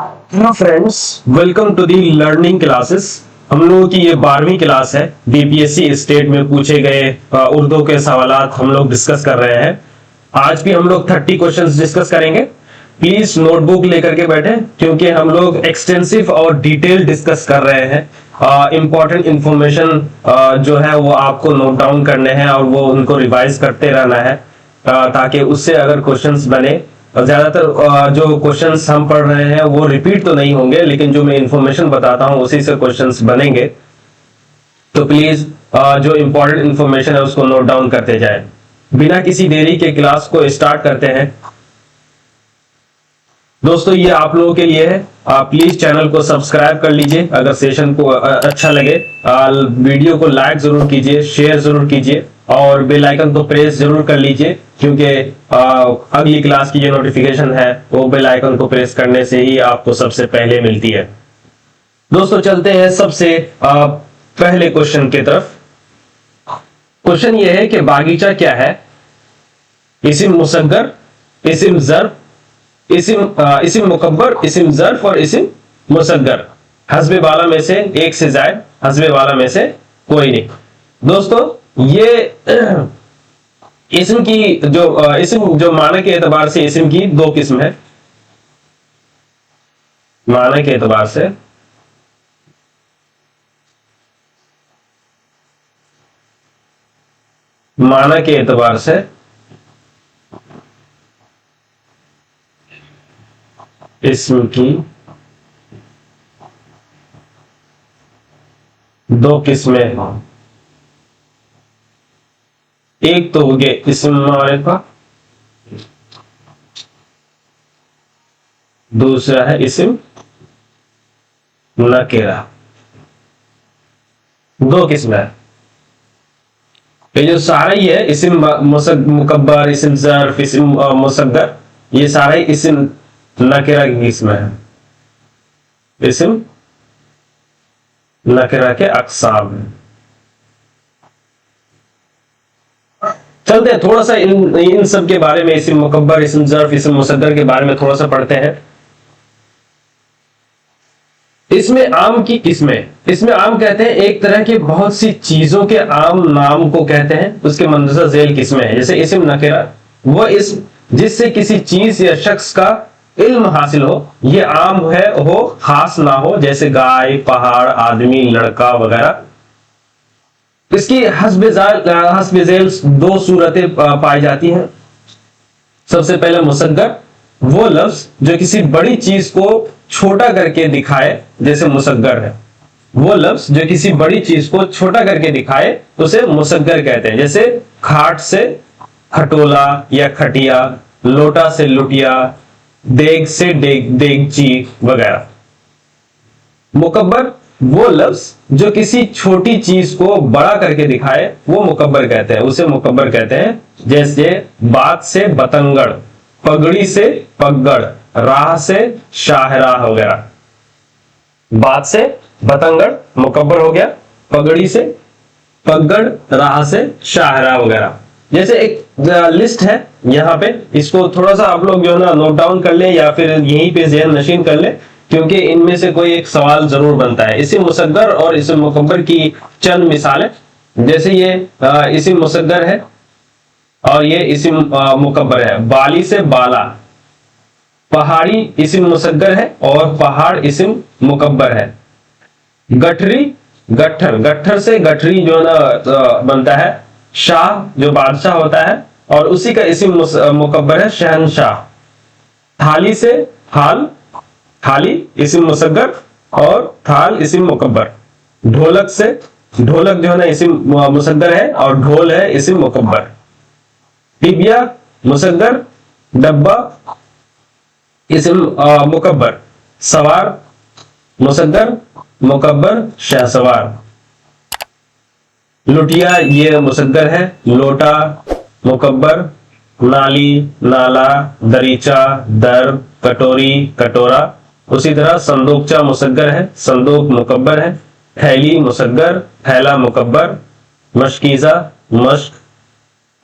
Hello friends, welcome to the learning classes. हम लोगों की ये 12वीं क्लास है। बीपीएससी स्टेट में पूछे गए उर्दू के सवालात हम लोग डिस्कस कर रहे हैं। आज भी हम लोग 30 क्वेश्चंस डिस्कस करेंगे। प्लीज नोटबुक लेकर के बैठे, क्योंकि हम लोग एक्सटेंसिव और डिटेल डिस्कस कर रहे हैं। इंपॉर्टेंट इंफॉर्मेशन जो है वो आपको नोट डाउन करने हैं और वो उनको रिवाइज करते रहना है, ताकि उससे अगर क्वेश्चंस बने। ज्यादातर जो क्वेश्चंस हम पढ़ रहे हैं वो रिपीट तो नहीं होंगे, लेकिन जो मैं इंफॉर्मेशन बताता हूं उसी से क्वेश्चंस बनेंगे। तो प्लीज जो इंपॉर्टेंट इंफॉर्मेशन है उसको नोट डाउन करते जाएं। बिना किसी देरी के क्लास को स्टार्ट करते हैं। दोस्तों, ये आप लोगों के लिए है। आप प्लीज चैनल को सब्सक्राइब कर लीजिए अगर सेशन को अच्छा लगे। वीडियो को लाइक जरूर कीजिए, शेयर जरूर कीजिए और बेल आइकन को प्रेस जरूर कर लीजिए, क्योंकि अगली क्लास की जो नोटिफिकेशन है वो बेल आइकन को प्रेस करने से ही आपको सबसे पहले मिलती है। दोस्तों, चलते हैं सबसे पहले क्वेश्चन की तरफ। क्वेश्चन ये है कि बागीचा क्या है? इसिम मुसग्गर, इसिम ज़र्फ, इसिम मुकब्बर, इसिम ज़र्फ और इसिम मुसग्गर। हस्बे वाला में से एक से जायद, हस्बे वाला में से कोई नहीं। दोस्तों, ये इस्म की जो इस्म जो माना के एतबार से इस्म की दो किस्म है। माना के एतबार से माना के एतबार से इस्म की दो किस्में हैं। एक तो हो गया इस्म मारिफा, दूसरा है इस्म नकेरा। दो किस्में है। ये जो सारा ही है इस्म मुकब्बर, इस्म ज़र्फ, इस्म मुसग्गर, ये सारा ही इस्म नकेरा की किस्म है। इस्म नकेरा के अक़साम है। चलते हैं थोड़ा सा इन सब के बारे में, इस्म मुकब्बर, इस्म ज़र्फ, इस्म मुसग्गर के बारे में थोड़ा सा पढ़ते हैं। इसमें आम की किस्में, इसमें आम कहते हैं एक तरह की बहुत सी चीजों के आम नाम को कहते हैं, उसके मंदरजा झेल किस्में हैं। जैसे इस्म नकेरा, वो इस्म जिससे किसी चीज या शख्स का इल्म हासिल हो, ये आम है, हो खास ना हो, जैसे गाय, पहाड़, आदमी, लड़का वगैरह। इसकी हस्ब झेल दो सूरतें पाई जाती हैं। सबसे पहले मुसग्गर, वो लफ्ज जो किसी बड़ी चीज को छोटा करके दिखाए, जैसे मुसग्गर है। वो लफ्ज जो किसी बड़ी चीज को छोटा करके दिखाए उसे मुसग्गर कहते हैं। जैसे खाट से खटोला या खटिया, लोटा से लुटिया, देग से देगची वगैरह। मुकब्बर, वो लफ्ज जो किसी छोटी चीज को बड़ा करके दिखाए, वो मुकब्बर कहते हैं, उसे मुकब्बर कहते हैं। जैसे बात से बतंगड़, पगड़ी से पगड़, राह से शाहराह वगैरह। बात से बतंगड़ मुकब्बर हो गया, पगड़ी से पगड़, राह से शाहराह वगैरह। जैसे एक लिस्ट है यहाँ पे, इसको थोड़ा सा आप लोग जो है ना नोट डाउन कर लें या फिर यहीं पे ज़हन नशीन कर लें, क्योंकि इनमें से कोई एक सवाल जरूर बनता है। इसिम मुसग्गर और इसिम मुकब्बर की चंद मिसालें। जैसे ये इसिम मुसग्गर है और ये इसिम मुकब्बर है। बाली से बाला, पहाड़ी इसिम मुसग्गर है और पहाड़ इसिम मुकब्बर है। गठरी, गट्ठर, गट्ठर से गठरी जो है ना बनता है। शाह जो बादशाह होता है और उसी का इसिम मुकब्बर है शहनशाह। थाली से थाल, थाली इसिम मुसग्गर और थाल इसिम मुकब्बर। ढोलक से, ढोलक जो है ना इसिम मुसग्गर है और ढोल है इसिम मुकब्बर। टिबिया मुसग्गर, डब्बा इसिम मुकब्बर। सवार मुसग्गर, मुकब्बर शहसवार। लुटिया ये मुसग्गर है, लोटा मुकब्बर। नाली, नाला, दरीचा, दर, कटोरी, कटोरा। उसी तरह संदूकचा मुसग्गर है, संदूक मुकब्बर है। थैली मुसग्गर, थैला मुकब्बर। मशकीजा, मश्क।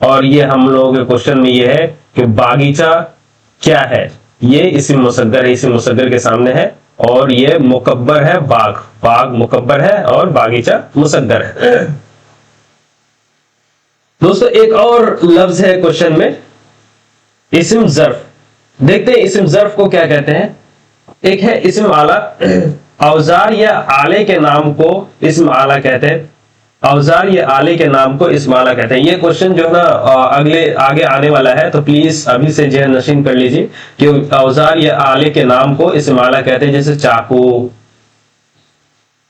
और ये हम लोगों के क्वेश्चन में ये है कि बागीचा क्या है? ये इस्म मुसग्गर है, इस्म मुसग्गर के सामने है। और ये मुकब्बर है बाग, बाग मुकब्बर है और बागीचा मुसग्गर है। दोस्तों एक और लफ्ज है क्वेश्चन में, इस्म ज़र्फ। देखते हैं इस्म ज़र्फ को क्या कहते हैं। एक है इस्म आला, औजार या आले के नाम को इस्म आला कहते हैं। औजार या आले के नाम को इस्म आला कहते हैं। ये क्वेश्चन जो है ना अगले आगे आने वाला है, तो प्लीज अभी से जहन नशीन कर लीजिए कि औजार या आले के नाम को इस्म आला कहते हैं, जैसे चाकू,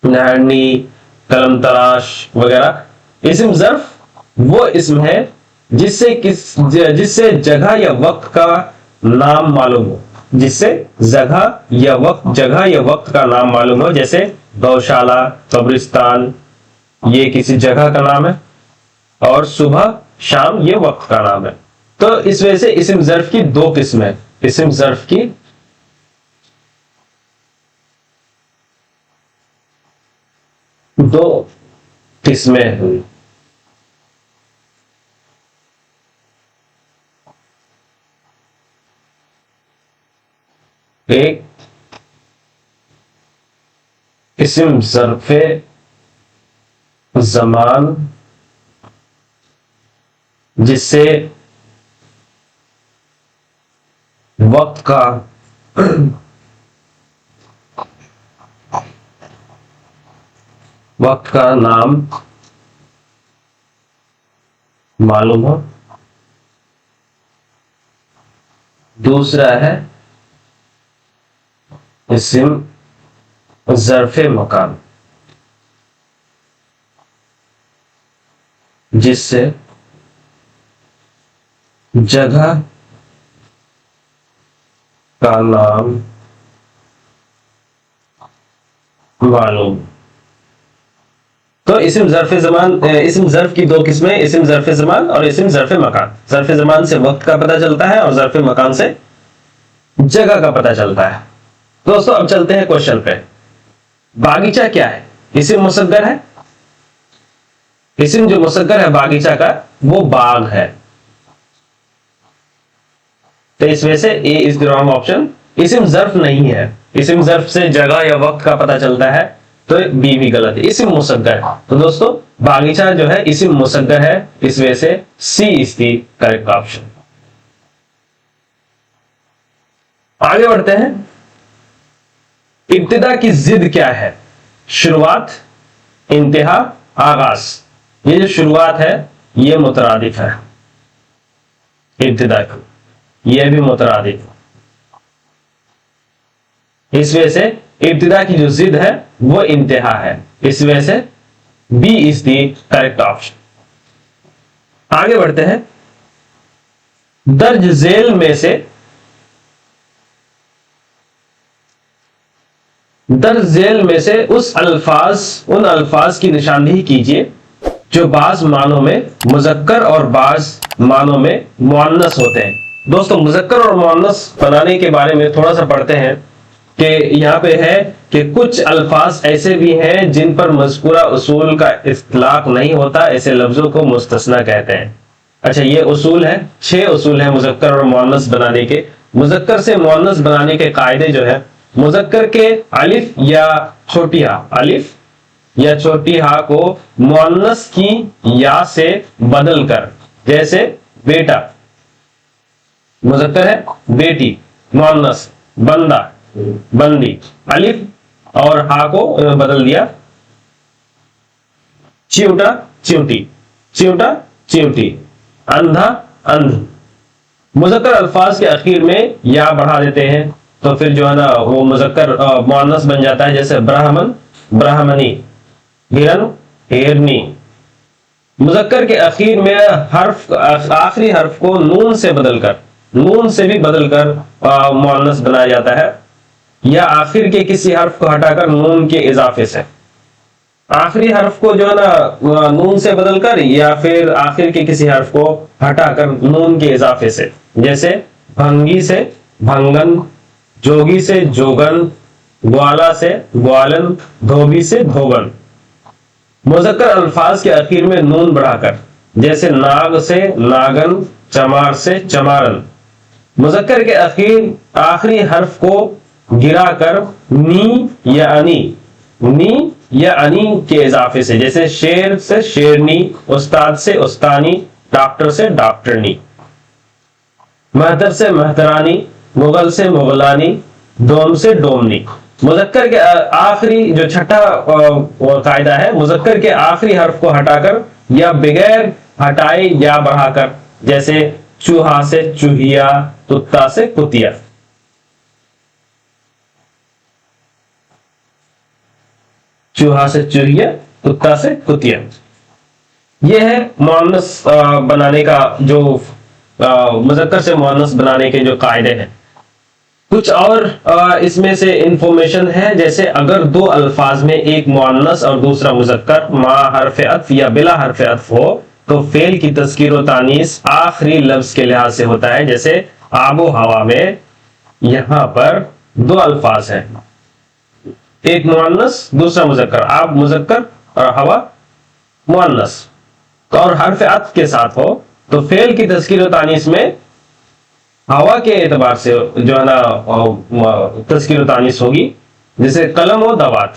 नहरनी, कलम तराश वगैरह। इस्म ज़र्फ वो इस्म है जिससे जगह या वक्त का नाम मालूम हो, जिससे जगह या वक्त का नाम मालूम हो, जैसे गौशाला, कब्रिस्तान, ये किसी जगह का नाम है, और सुबह शाम ये वक्त का नाम है। तो इस वजह से इस्म ज़र्फ की दो किस्म है, इस्म ज़र्फ की दो किस्में हैं। एक इस्म ज़र्फ़े ज़मान, जिससे वक्त का वक्त का नाम मालूम हो। दूसरा है इस्म ज़र्फ़े मकान, जिससे जगह का नाम मालूम। तो इस्म ज़र्फ़े ज़मान, इस्म ज़र्फ़ की दो किस्में, इस्म ज़र्फ़े ज़मान और इस्म ज़र्फ़े मकान। ज़र्फ़े ज़मान से वक्त का पता चलता है और ज़र्फ़े मकान से जगह का पता चलता है। दोस्तों अब चलते हैं क्वेश्चन पे। बागीचा क्या है? इस्म मुसग्गर है। इस्म जो मुसग्गर है बागीचा का, वो बाग है। तो इस वजह से ए इज द रॉन्ग ऑप्शन। इस्म ज़र्फ नहीं है, इस्म ज़र्फ से जगह या वक्त का पता चलता है, तो बी भी गलत है, इस्म मुसग्गर है। तो दोस्तों बागीचा जो है इस्म मुसग्गर है, इस वजह से सी इज द करेक्ट ऑप्शन। आगे बढ़ते हैं। इब्तिदा की जिद क्या है? शुरुआत, इंतहा, आगाज। ये जो शुरुआत है ये मुतरादिफ है, इब्तिदा की, ये भी मुतरादिफ। इस वजह से इब्तिदा की जो जिद है वो इंतहा है, इस वजह से B is the correct option. आगे बढ़ते हैं। दर्ज झेल में से दर्ज झेल में से उन अल्फाज की निशानदेही कीजिए जो बाज मानों में मुज़क्कर और बाज मानों में मुअन्नस होते हैं। दोस्तों मुज़क्कर और मुअन्नस बनाने के बारे में थोड़ा सा पढ़ते हैं कि यहाँ पे है कि कुछ अल्फाज ऐसे भी हैं जिन पर मज़कूरा उसूल का इत्तलाक नहीं होता, ऐसे लफ्जों को मुस्तस्ना कहते हैं। अच्छा ये उसूल है, 6 उसूल है मुज़क्कर और मुअन्नस बनाने के। मुज़क्कर से मुअन्नस बनाने के कायदे जो है, मुज़क्कर के अलिफ या छोटी हा को मुअन्नस की या से बदलकर, जैसे बेटा मुज़क्कर है, बेटी मुअन्नस, बंदा बंदी, अलिफ और हा को बदल दिया, चिवटा चिवटी, चिवटा चिवटी, अंधा अंध। मुज़क्कर अल्फाज के आखिर में या बढ़ा देते हैं तो फिर जो है ना वो मुज़क्कर मुअन्नस बन जाता है, जैसे ब्राह्मण ब्राह्मणी, हिरन हिरनी। मुज़क्कर के आखिर में आखिरी हर्फ को नून से भी बदलकर मुअन्नस बनाया जाता है, या आखिर के किसी हर्फ को हटाकर नून के इजाफे से। आखिरी हर्फ को जो है ना नून से बदलकर, या फिर आखिर के किसी हर्फ को हटाकर नून के इजाफे से, जैसे भंगी से भंगन, जोगी से जोगन, ग्वाला से ग्वालन, धोबी से धोबन। मुज़क्कर अल्फाज के आखिर में नून बढ़ाकर, जैसे नाग से नागन, चमार से चमारन। मुजक्कर के आखिरी हर्फ को गिराकर नी या अनी के इजाफे से, जैसे शेर से शेरनी, उस्ताद से उस्तानी, डॉक्टर से डॉक्टरनी, महतर से महतरानी, मुगल से मुगलानी, डोम से डोमनी। मुजक्कर के आखिरी जो छठा कायदा है, मुजक्कर के आखिरी हर्फ को हटाकर या बगैर हटाए या बढ़ाकर, जैसे चूहा से चूहिया, कुत्ता से कुतिया। चूहा से चूहिया, कुत्ता से कुतिया। यह है मुअन्नस बनाने का जो मुजक्कर से मुअन्नस बनाने के जो कायदे हैं। कुछ और इसमें से इंफॉर्मेशन है, जैसे अगर दो अल्फाज में एक मुअन्नस और दूसरा मुजक्कर मा हर्फ अत्फ या बिला हर्फ अत्फ हो तो फेल की तज़कीर व तानीस आखिरी लफ्ज के लिहाज से होता है। जैसे आबो हवा में यहां पर दो अल्फाज हैं, एक मुअन्नस दूसरा मुजक्कर, आब मुजक्कर और हवा मुअन्नस, और हर्फ अत्फ के साथ हो तो फेल की तज़कीर व तानीस में हवा के एतबार से जो है ना तज़कीर व तानीस होगी। जैसे कलम और दवात,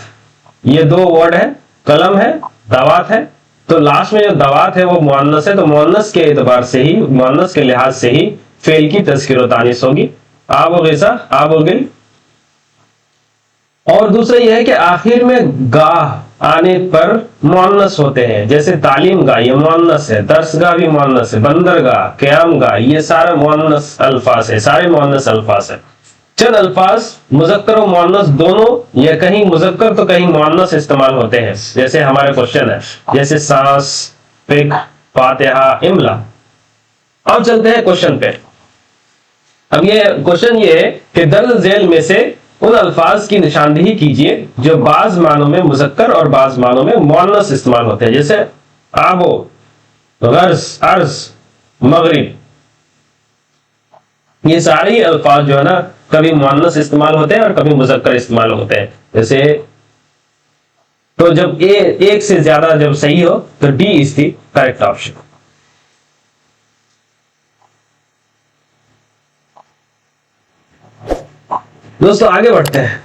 ये दो वर्ड है, कलम है दवात है, तो लास्ट में जो दवात है वो मुअन्नस है, तो मुअन्नस के एतबार से ही, मुअन्नस के लिहाज से ही फेल की तज़कीर व तानीस होगी। आब व गिज़ा, आब व गिल। और दूसरा यह है कि आखिर में गाह आने पर मुअन्नस होते हैं, जैसे तालीम गाह ये मुअन्नस है, दर्सगाह भी मुअन्नस है, बंदरगाह, क़यामगाह, ये सारे मुअन्नस अल्फाज है, सारे मुअन्नस अल्फाज है। चंद अल्फाज मुजक्कर और मुअन्नस दोनों या कहीं मुजक्कर तो कहीं मुअन्नस इस्तेमाल होते हैं, जैसे हमारे क्वेश्चन है, जैसे सांस, फिक, फातिहा, इमला। अब चलते हैं क्वेश्चन पे। अब ये क्वेश्चन ये है कि दर्ज झेल में से उन अल्फाज की निशानदेही कीजिए जो बाज मानों में मुजक्कर और बाज मानों में मुअन्नस इस्तेमाल होते हैं, जैसे आबो, गर्ज, अर्ज, मगरिब। ये सारे ही अल्फाज जो है ना कभी मुअन्नस इस्तेमाल होते हैं और कभी मुजक्कर इस्तेमाल होते हैं। जैसे तो जब एक से ज्यादा जब सही हो तो D is the correct option. दोस्तों आगे बढ़ते हैं।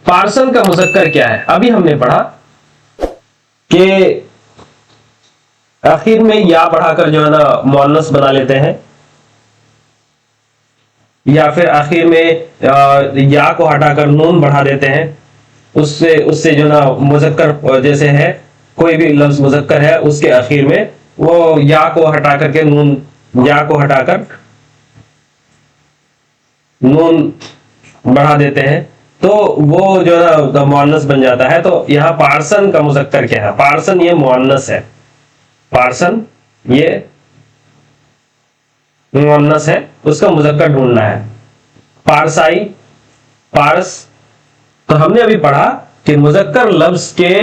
पार्सन का मुजक्कर क्या है? अभी हमने पढ़ा कि आखिर में या बढ़ाकर जो है ना मुअन्नस बना लेते हैं, या फिर आखिर में या को हटाकर नून बढ़ा देते हैं, उससे जो ना मुजक्कर जैसे है कोई भी लफ्ज मुजक्कर है उसके आखिर में वो या को हटाकर के नून, या को हटाकर नून बढ़ा देते हैं तो वो जो ना मुअन्नस बन जाता है। तो यहाँ पार्सन का मुजक्कर क्या है? पार्सन ये मुअन्नस है, पार्सन ये मुअन्नस है, उसका मुजक्कर ढूंढना है। पारसाई, पारस। तो हमने अभी पढ़ा कि मुजक्कर लफ्ज के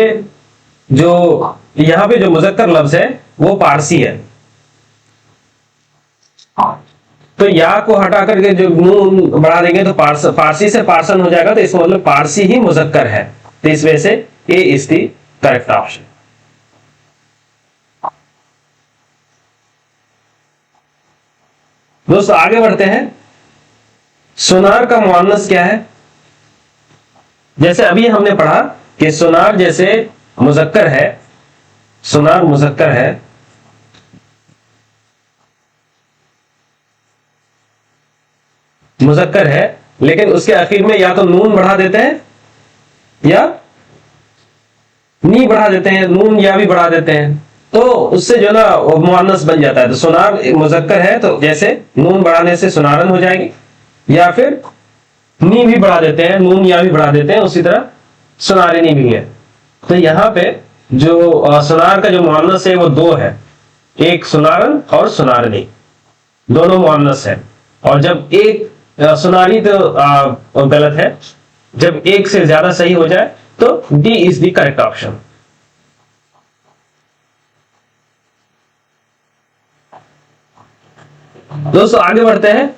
जो यहां पे जो मुजक्कर लफ्ज है वो पारसी है, तो या को हटा करके जो नून बढ़ा देंगे तो पारसी से पार्सन हो जाएगा, तो इसका मतलब पारसी ही मुजक्कर है। तो इस वजह से ए इज द करेक्ट ऑप्शन। दोस्तों आगे बढ़ते हैं। सुनार का मुअन्नस क्या है? जैसे अभी हमने पढ़ा कि सुनार जैसे मुजक्कर है, सुनार मुजक्कर है, मुजक्कर है, लेकिन उसके आखिर में या तो नून बढ़ा देते हैं या नी बढ़ा देते हैं, नून या भी बढ़ा देते हैं, तो उससे जो ना मुअन्नस बन जाता है। तो सुनार मुजक्कर है तो जैसे नून बढ़ाने से सुनारन हो जाएगी, या फिर नी भी बढ़ा देते हैं, नून या भी बढ़ा देते हैं, उसी तरह सुनारिनी भी है। तो यहाँ पे जो सुनार का जो मुअन्नस है वो दो है, एक सुनारन और सुनारनी, दोनों मुअन्नस है। और जब एक सुनारी तो गलत है, जब एक से ज्यादा सही हो जाए तो D is the correct option. दोस्तों आगे बढ़ते हैं।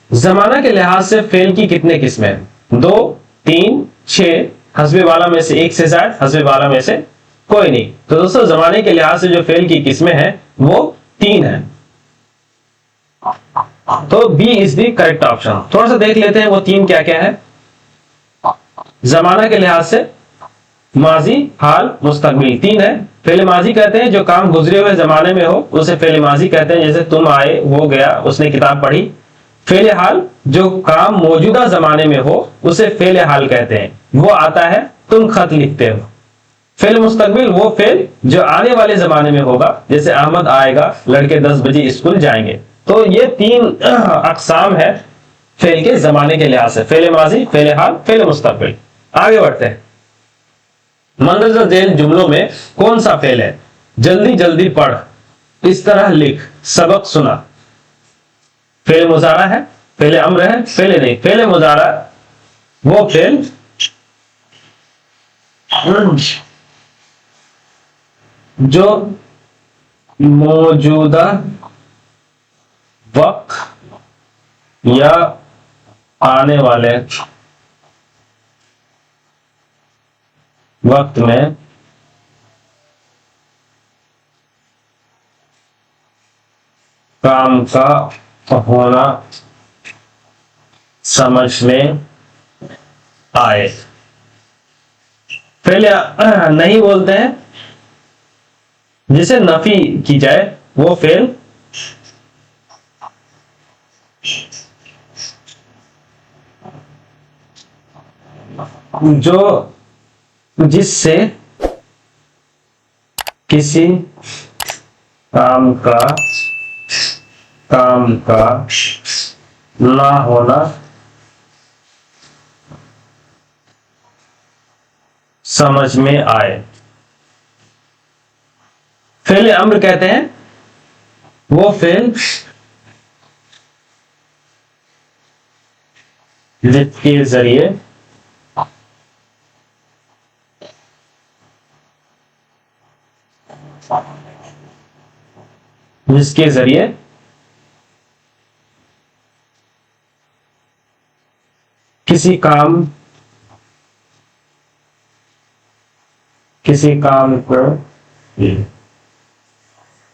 जमाना के लिहाज से फेल की कितने किस्में हैं? 2, 3, 6, हस्बे वाला में से एक से ज्यादा, हस्बे वाला में से कोई नहीं। तो दोस्तों जमाने के लिहाज से जो फेल की किस्में हैं वो 3 हैं। तो B is the correct option. थोड़ा सा देख लेते हैं वो तीन क्या क्या है। जमाना के लिहाज से माजी, हाल, मुस्तकबिल तीन है। फेले माजी कहते हैं जो काम गुजरे हुए जमाने में हो उसे फेले माजी कहते हैं, जैसे तुम आए, वो गया, उसने किताब पढ़ी। फेले हाल जो काम मौजूदा जमाने में हो उसे फेले हाल कहते हैं, वो आता है, तुम खत लिखते हो। फेल मुस्तकबिल वो फेल जो आने वाले जमाने में होगा, जैसे अहमद आएगा, लड़के 10 बजे स्कूल जाएंगे। तो ये तीन अकसाम है फेल के जमाने के लिहाज से, फेले माजी, फेले हाल, फेले मुस्तकबिल। आगे बढ़ते हैं। मंदरजा झेल जुमलों में कौन सा फेल है? जल्दी जल्दी पढ़, इस तरह लिख, सबक सुना। फेले मुजारा है, फेले अम्र है, फेले नहीं। फेले मुजारा वो फेल जो मौजूदा वक्त या आने वाले वक्त में काम का होना समझ में आए। पहले नहीं बोलते हैं, जिसे नफी की जाए वो फेल जो जिससे किसी काम का ना होना समझ में आए। फेल अम्र कहते हैं वो फेल जिसके जरिए किसी काम को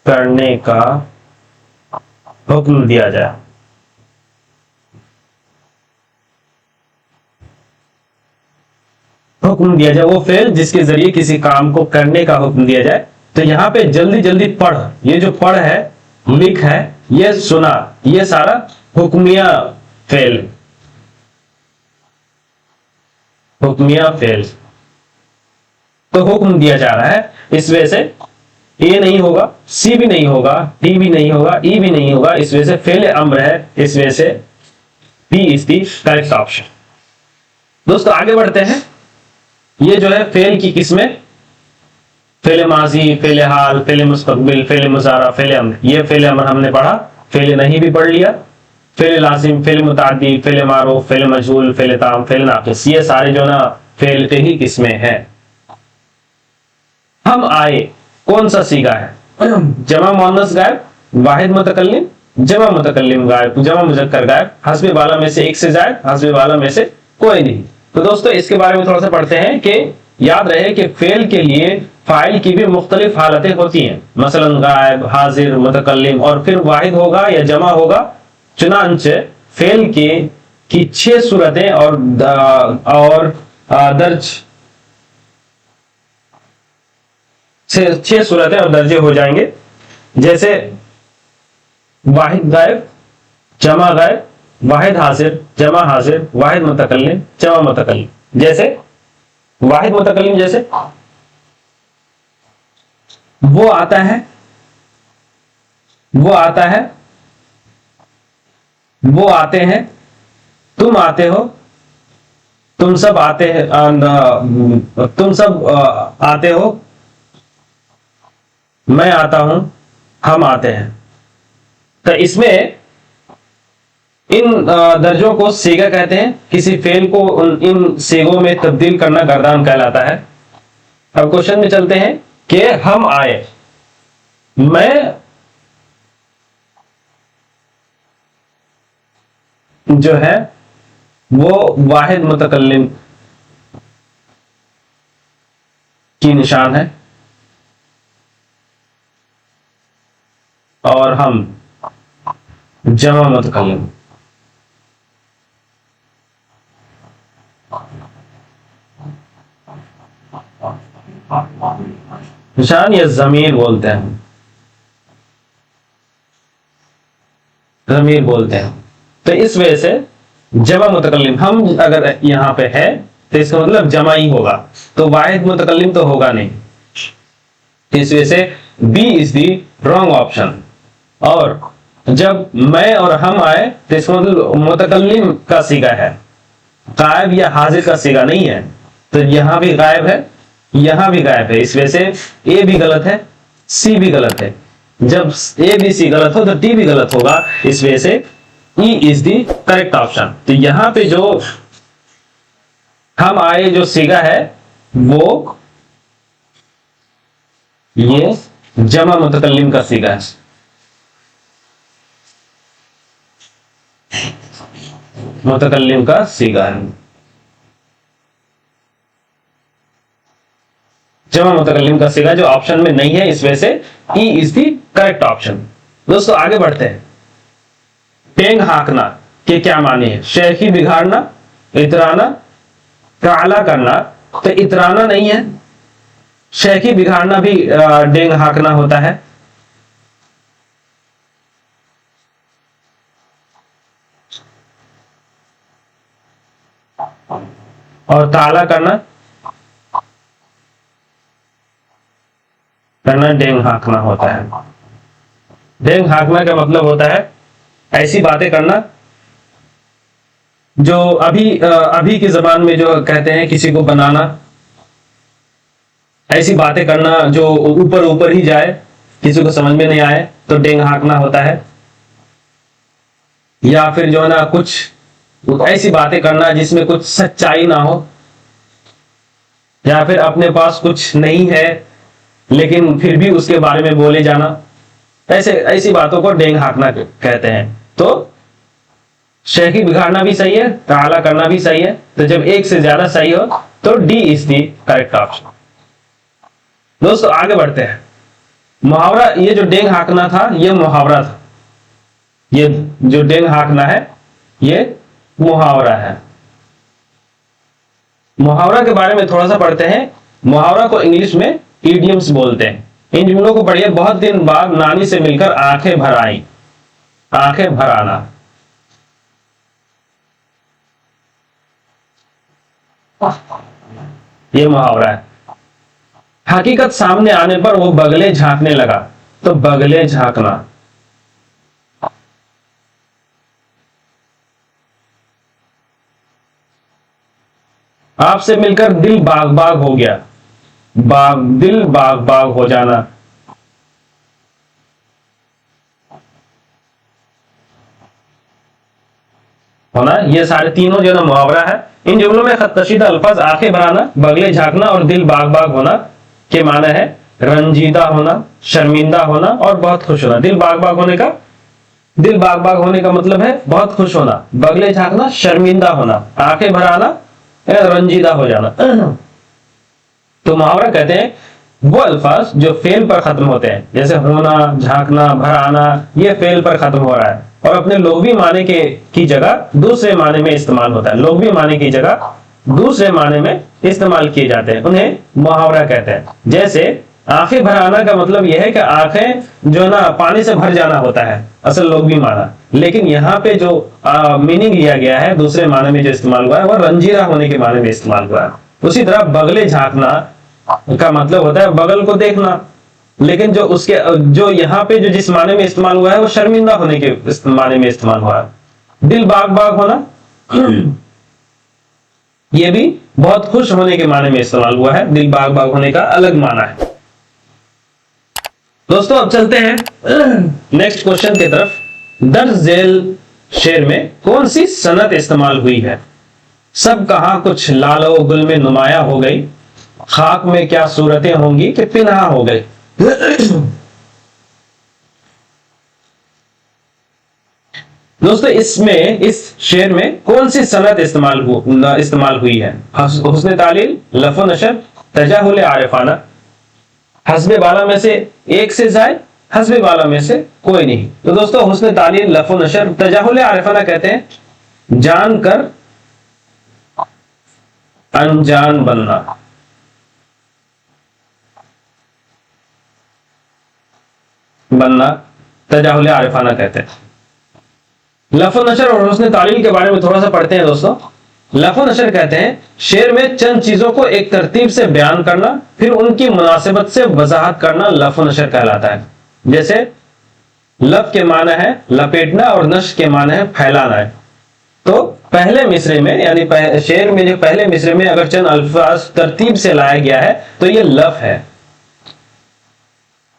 करने का हुक्म दिया जाए। हुक्म दिया जाए वो फेल जिसके जरिए किसी काम को करने का हुक्म दिया जाए। तो यहां पे जल्दी जल्दी पढ़, ये जो पढ़ है, लिख है, ये सुना, ये सारा हुक्मिया फेल, हुक्मिया फेल। तो हुक्म दिया जा रहा है, इस वजह से ए नहीं होगा, सी भी नहीं होगा, डी भी नहीं होगा, ई भी नहीं होगा, इस वजह से फेल अम्र है, इस वजह से B is the correct option. दोस्तों आगे बढ़ते हैं। ये जो है फेल की किस्में, फेल माजी, फेल हाल, फेल मुस्तकबिल, फेल मुजारा, फेल अम्र। ये फेल अम्र हमने पढ़ा, फेल नहीं भी पढ़ लिया। फेल लाजिम, फेल मुतादी, फेल मारूफ, फेल मजहूल, फेल ताम, फेल नाकिस, ये सारे जो ना फेल के ही किस्में हैं। हम आए कौन सा सीगा है? जमा मुअन्नस गायब, वाहिद मुतकल्लिम, जमा मुतकल्लिम गायब, जमा मुजक्कर गायब, हस्बे वाला में से एक से जायद, हस्बे वाला में से कोई नहीं। तो दोस्तों इसके बारे में थोड़ा सा पढ़ते हैं कि याद रहे कि फेल के लिए फाइल की भी मुख्तलिफ हालतें होती हैं, मसलन गायब, हाजिर, मुतकल्लिम और फिर वाहिद होगा या जमा होगा। चुनांचे फेल की 6 सूरतें और दर्ज 6 सूरतें और दर्जे हो जाएंगे, जैसे वाहिद गायब, जमा गायब, वाहिद हाजिर, जमा हाजिर, वाहिद मुतकल्लिम, जमा मुतकल्लिम। जैसे वाहिद मुतकल्लिम, जैसे वो आता है, वो आता है, वो आते हैं, तुम आते हो, तुम सब आते हैं, तुम सब आते हो, मैं आता हूं, हम आते हैं। तो इसमें इन दर्जों को सीगा कहते हैं। किसी फेल को इन सीगों में तब्दील करना गर्दान कहलाता है। अब क्वेश्चन में चलते हैं कि हम आए, मैं जो है वो वाहिद मुतकल्लिम की निशान है और हम जमा मुतकल्लिम। निशान या जमीर बोलते हैं, जमीर बोलते हैं। तो इस वजह से जमा मुतकल्लिम हम अगर यहां पे है तो इसका मतलब जमा ही होगा, तो वाहिद मुतकल्लिम तो होगा नहीं। इस वजह से B is the wrong option. और जब मैं और हम आए तो इसका मतलब मुतकल्लिम का सीगा है, गायब या हाजिर का सीगा नहीं है। तो यहां भी गायब है, यहां भी गायब है। इस वजह से ए भी गलत है, सी भी गलत है। जब ए बी सी गलत हो तो डी भी गलत होगा। इस वजह से E is the correct option. तो यहां पे जो हम आए जो सीगा है वो ये जमा मुतकल्लिम का सीगा है। मुतकल्लिम का सीगा है, जमा मुतकल्लिम का सीगा जो ऑप्शन में नहीं है। इस वजह से E is the correct option. दोस्तों आगे बढ़ते हैं। टेंग हाँकना के क्या माने हैं? शेखी बिगाड़ना, इतराना, काला करना। तो इतराना नहीं है, शेखी बिगाड़ना भी डेंग हाँकना होता है। और ताला करना डेंग हाँकना होता है। डेंग हाँकना का मतलब होता है ऐसी बातें करना जो अभी की जबान में जो कहते हैं किसी को बनाना, ऐसी बातें करना जो ऊपर ऊपर ही जाए, किसी को समझ में नहीं आए, तो डेंग हाँकना होता है। या फिर जो है ना कुछ ऐसी बातें करना जिसमें कुछ सच्चाई ना हो, या फिर अपने पास कुछ नहीं है लेकिन फिर भी उसके बारे में बोले जाना, ऐसी बातों को डेंग हाँकना कहते हैं। तो शेखी बिगाड़ना भी सही है, काला करना भी सही है। तो जब एक से ज्यादा सही हो तो D is the correct option. दोस्तों आगे बढ़ते हैं। मुहावरा, ये जो डेंग हाँकना था ये मुहावरा था, ये जो डेंग हाँकना है ये मुहावरा है। मुहावरा के बारे में थोड़ा सा पढ़ते हैं। मुहावरा को इंग्लिश में इडियम्स बोलते हैं। इन जुमलों को पढ़िए। बहुत दिन बाद नानी से मिलकर आंखें भर आई। आंखें भर आना, ये मुहावरा है। हकीकत सामने आने पर वो बगले झांकने लगा। तो बगले झांकना। आपसे मिलकर दिल बाग बाग हो गया। दिल बाग बाग हो जाना। होना, ये सारे तीनों जो ना मुहावरा है। इन जुमलों में खतशीदा अल्फाज आंखें भराना, बगले झांकना और दिल बाग बाग होना के माना है रंजीदा होना, शर्मिंदा होना और बहुत खुश होना। दिल बाग बाग होने का मतलब है बहुत खुश होना, बगले झांकना शर्मिंदा होना, आंखें भराना रंजीदा हो जाना। तो मुहावरा कहते हैं वो अल्फाज जो फेल पर खत्म होते हैं, जैसे होना, झांकना, भराना, ये फेल पर खत्म हो रहा है और अपने लोगवी माने की जगह दूसरे माने में इस्तेमाल होता है। लोगवी माने की जगह दूसरे माने में इस्तेमाल किए जाते हैं, उन्हें मुहावरा कहते हैं। जैसे आंखें भराना का मतलब यह है कि आंखें जो ना पानी से भर जाना होता है, असल लोगवी माना। लेकिन यहाँ पे जो मीनिंग लिया गया है, दूसरे माने में जो इस्तेमाल हुआ है वह रंजीदा होने के माने में इस्तेमाल हुआ है। उसी तरह बगले झांकना का मतलब होता है बगल को देखना, लेकिन जो यहाँ पे जो जिस माने में इस्तेमाल हुआ है वो शर्मिंदा होने के माने में इस्तेमाल हुआ है। दिल बाग बाग होना ये भी बहुत खुश होने के माने में इस्तेमाल हुआ है। दिल बाग बाग होने का अलग माना है। दोस्तों अब चलते हैं नेक्स्ट क्वेश्चन की तरफ। दर्ज झेल शेर में कौन सी सनत इस्तेमाल हुई है? सब कहां कुछ लालो गुल में नुमाया हो गई, खाक में क्या सूरतें होंगी कि पिन्हा हो गई। दोस्तों इस शेर में कौन सी सनत इस्तेमाल हुई है? हुस्न तालील, लफो नशर, तजाहुल आरिफाना। हस्बे बाला में से एक से जाए हस्बी वाला में से कोई नहीं। तो दोस्तों हुस्न तालील, लफ्ज़ नशर, तजाहुल आरिफाना कहते हैं जानकर अनजान बनना। तजाहुल आरिफाना कहते हैं। लफ्ज़ नशर और हुस्न तालील के बारे में थोड़ा सा पढ़ते हैं दोस्तों। लफ्ज़ नशर कहते हैं शेर में चंद चीजों को एक तरतीब से बयान करना, फिर उनकी मुनासिबत से वजाहत करना लफ्ज़ नशर कहलाता है। जैसे लफ के माना है लपेटना और नश के माना है फैलाना है। तो पहले मिसरे में यानी शेर में जो पहले मिसरे में अगर चंद अल्फाज तरतीब से लाया गया है तो ये लफ है।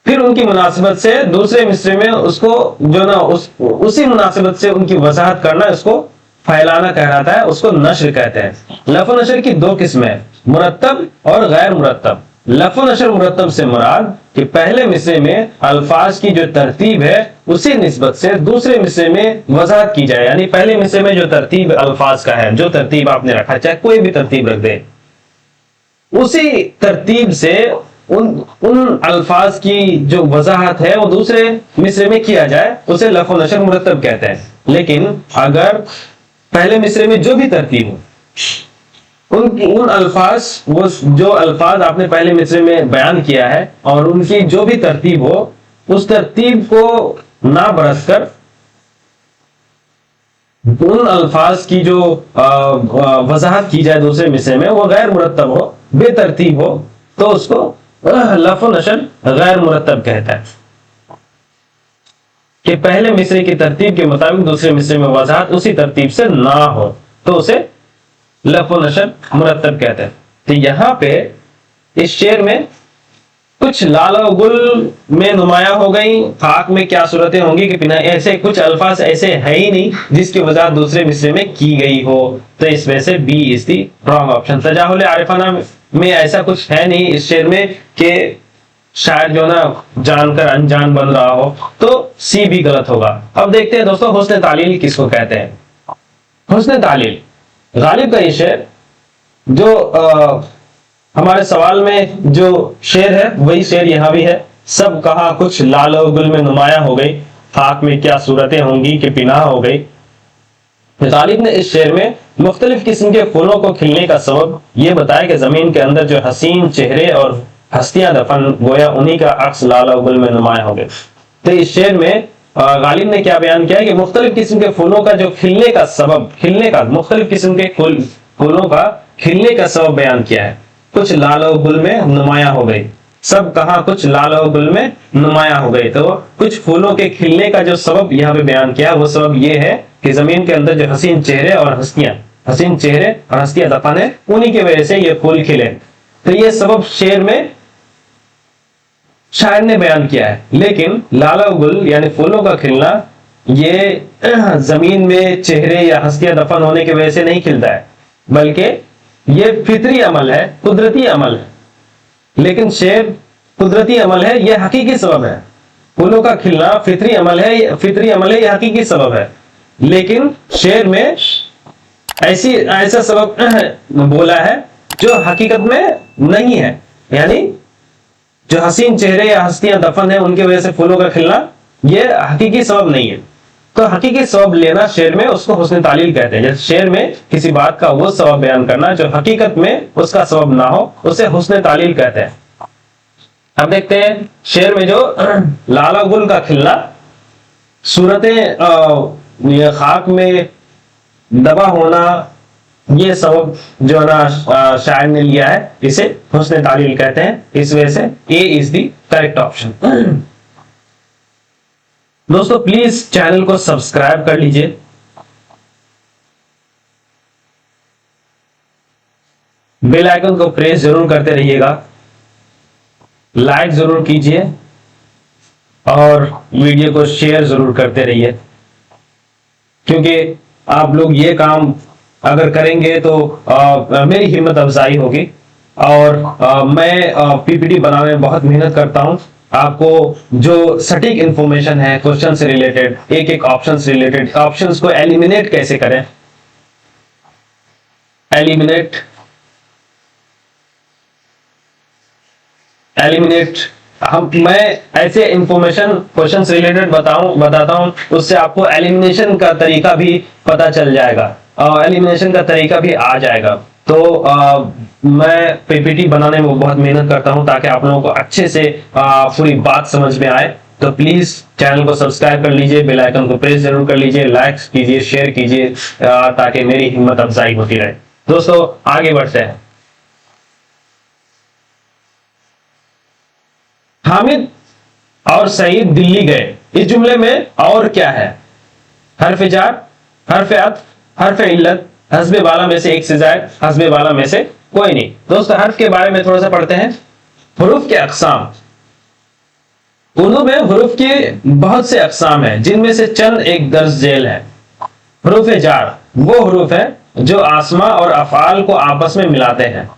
फिर उनकी मुनासिबत से दूसरे मिसरे में उसको जो ना उसी मुनासिबत से उनकी वजाहत करना, इसको फैलाना कहलाता है, उसको नशर कहते हैं। लफ्ज़ नशर की दो किस्में हैं, मुरत्तब और गैर मुरत्तब। लफ्ज़ नशर मुरत्तब से मुराद कि पहले मिसरे में अल्फाज की जो तरतीब है उसी निस्बत से दूसरे मिसरे में वजाहत की जाए, यानी पहले मिसरे में जो तरतीब अल्फाज का है, जो तरतीब आपने रखा, चाहे कोई भी तरतीब रख दे, उसी तरतीब से उन अल्फाज की जो वजाहत है वो दूसरे मिसरे में किया जाए, उसे लफ्ज़ नशर मुरत्तब कहते हैं। लेकिन अगर पहले मिसरे में जो भी तरतीब हो, उन अल्फाज, वो जो अल्फाज आपने पहले मिसरे में बयान किया है और उनकी जो भी तरतीब हो, उस तरतीब को ना बरसकर उन अल्फाज की जो वजाहत की जाए दूसरे मिसरे में, वो गैर मुरत्तब हो, बेतरतीब हो, तो उसको लफ्ज़ नशर गैर मुरत्तब कहता है। कि पहले मिसरे की तरतीब के मुताबिक दूसरे मिसरे में वजाहत उसी तरतीब से ना हो, तो उसे लफ्ज़ नशर मुरत्तब कहते हैं। तो यहां पे इस शेर में कुछ लाल और गुल में नुमाया हो गई, खाक में क्या सूरतें होंगी कि बिना, ऐसे कुछ अल्फाज ऐसे है ही नहीं जिसकी वजाहत दूसरे मिसरे में की गई हो। तो इसमें से B is the wrong option. तजाहुल आरिफाना में ऐसा कुछ है नहीं इस शेर में कि शायद जो ना जानकर अनजान बन रहा हो, तो सी भी गलत होगा। अब देखते हैं दोस्तों हुस्न तालील किसको कहते हैं। हुस्न तालील गालिब का ये शेर जो हमारे सवाल में जो शेर है वही शेर यहां भी है। सब कहा कुछ लाल और गुल में नुमाया हो गई, खाक में क्या सूरतें होंगी कि पिनाह हो गई। गालिब ने इस शेर में मुख्तलिफ किस्म के फूलों को खिलने का सबब यह बताया कि जमीन के अंदर जो हसीन चेहरे और हस्तियां दफन, गोया उन्हीं का अक्स लाल और गुल में नुमाया हो गए। तो इस शेर में गालिब ने क्या बयान किया कि मुख्तलिफ किस्म के फूलों का जो खिलने का सबब, खिलने का मुख्तलिफ किस्म के फूलों का खिलने का सबब बयान किया है। कुछ लाल और गुल में नुमाया हो गई, सब कहा कुछ लाल और गुल में नुमाया हो गई। तो कुछ फूलों के खिलने का जो सबब यहाँ पे बयान किया, वो सबब ये है कि जमीन के अंदर जो हसीन चेहरे और हस्तियां दफन है, उन्हीं की वजह से ये फूल खिले। तो ये सबब शेर में शायर ने बयान किया है। लेकिन लाल और गुल यानी फूलों का खिलना ये जमीन में चेहरे या हस्तियां दफन होने की वजह से नहीं खिलता है, बल्कि ये फितरी अमल है, कुदरती अमल है। लेकिन शेर कुदरती अमल है, यह हकीकी सबब है। फूलों का खिलना फितरी अमल है, यह हकीकी सबब है। लेकिन शेर में ऐसा सबब बोला है जो हकीकत में नहीं है, यानी जो हसीन चेहरे या हस्तियां दफन है उनकी वजह से फूलों का खिलना ये हकीकी सबब नहीं है। तो हकीकी सबब लेना शेर में उसको हुस्न तालील कहते हैं। जैसे शेर में किसी बात का वो सबब बयान करना जो हकीकत में उसका सबब ना हो, उसे हुस्न तालील कहते हैं। अब देखते हैं शेर में जो लाला गुल का खिलना, सूरतें ये खाक में दबा होना, ये सबब जो है ना शायर ने लिया है, इसे हुस्न तालील कहते हैं। इस वजह से ए इज द करेक्ट ऑप्शन। दोस्तों प्लीज चैनल को सब्सक्राइब कर लीजिए, बेल आइकन को प्रेस जरूर करते रहिएगा, लाइक जरूर कीजिए और वीडियो को शेयर जरूर करते रहिए, क्योंकि आप लोग ये काम अगर करेंगे तो मेरी हिम्मत अफजाई होगी। और मैं पीपीटी बनाने में बहुत मेहनत करता हूं। आपको जो सटीक इंफॉर्मेशन है क्वेश्चन से रिलेटेड, एक एक ऑप्शन से रिलेटेड, ऑप्शंस को एलिमिनेट कैसे करें, एलिमिनेट मैं ऐसे इंफॉर्मेशन क्वेश्चन से रिलेटेड बताता हूं, उससे आपको एलिमिनेशन का तरीका भी पता चल जाएगा और एलिमिनेशन का तरीका भी आ जाएगा। तो मैं पीपीटी बनाने में बहुत मेहनत करता हूं ताकि आप लोगों को अच्छे से पूरी बात समझ में आए। तो प्लीज चैनल को सब्सक्राइब कर लीजिए, बेल आइकन को प्रेस जरूर कर लीजिए, लाइक कीजिए, शेयर कीजिए ताकि मेरी हिम्मत अफजाई होती रहे। दोस्तों आगे बढ़ते हैं। हामिद और सईद दिल्ली गए, इस जुमले में और क्या है? हर्फ जार, हर्फ अत्फ, हर्फ इल्लत, हस्बे वाला में से एक से जायद, हस्बे वाला में से कोई नहीं। दोस्तों हर्फ के बारे में थोड़ा सा पढ़ते हैं। हुरूफ के अकसाम, उर्दू में हुरूफ के बहुत से अकसाम हैं जिनमें से चंद एक दर्ज झेल है। हुरूफ जार वो हुरूफ है जो आसमा और अफआल को आपस में मिलाते हैं,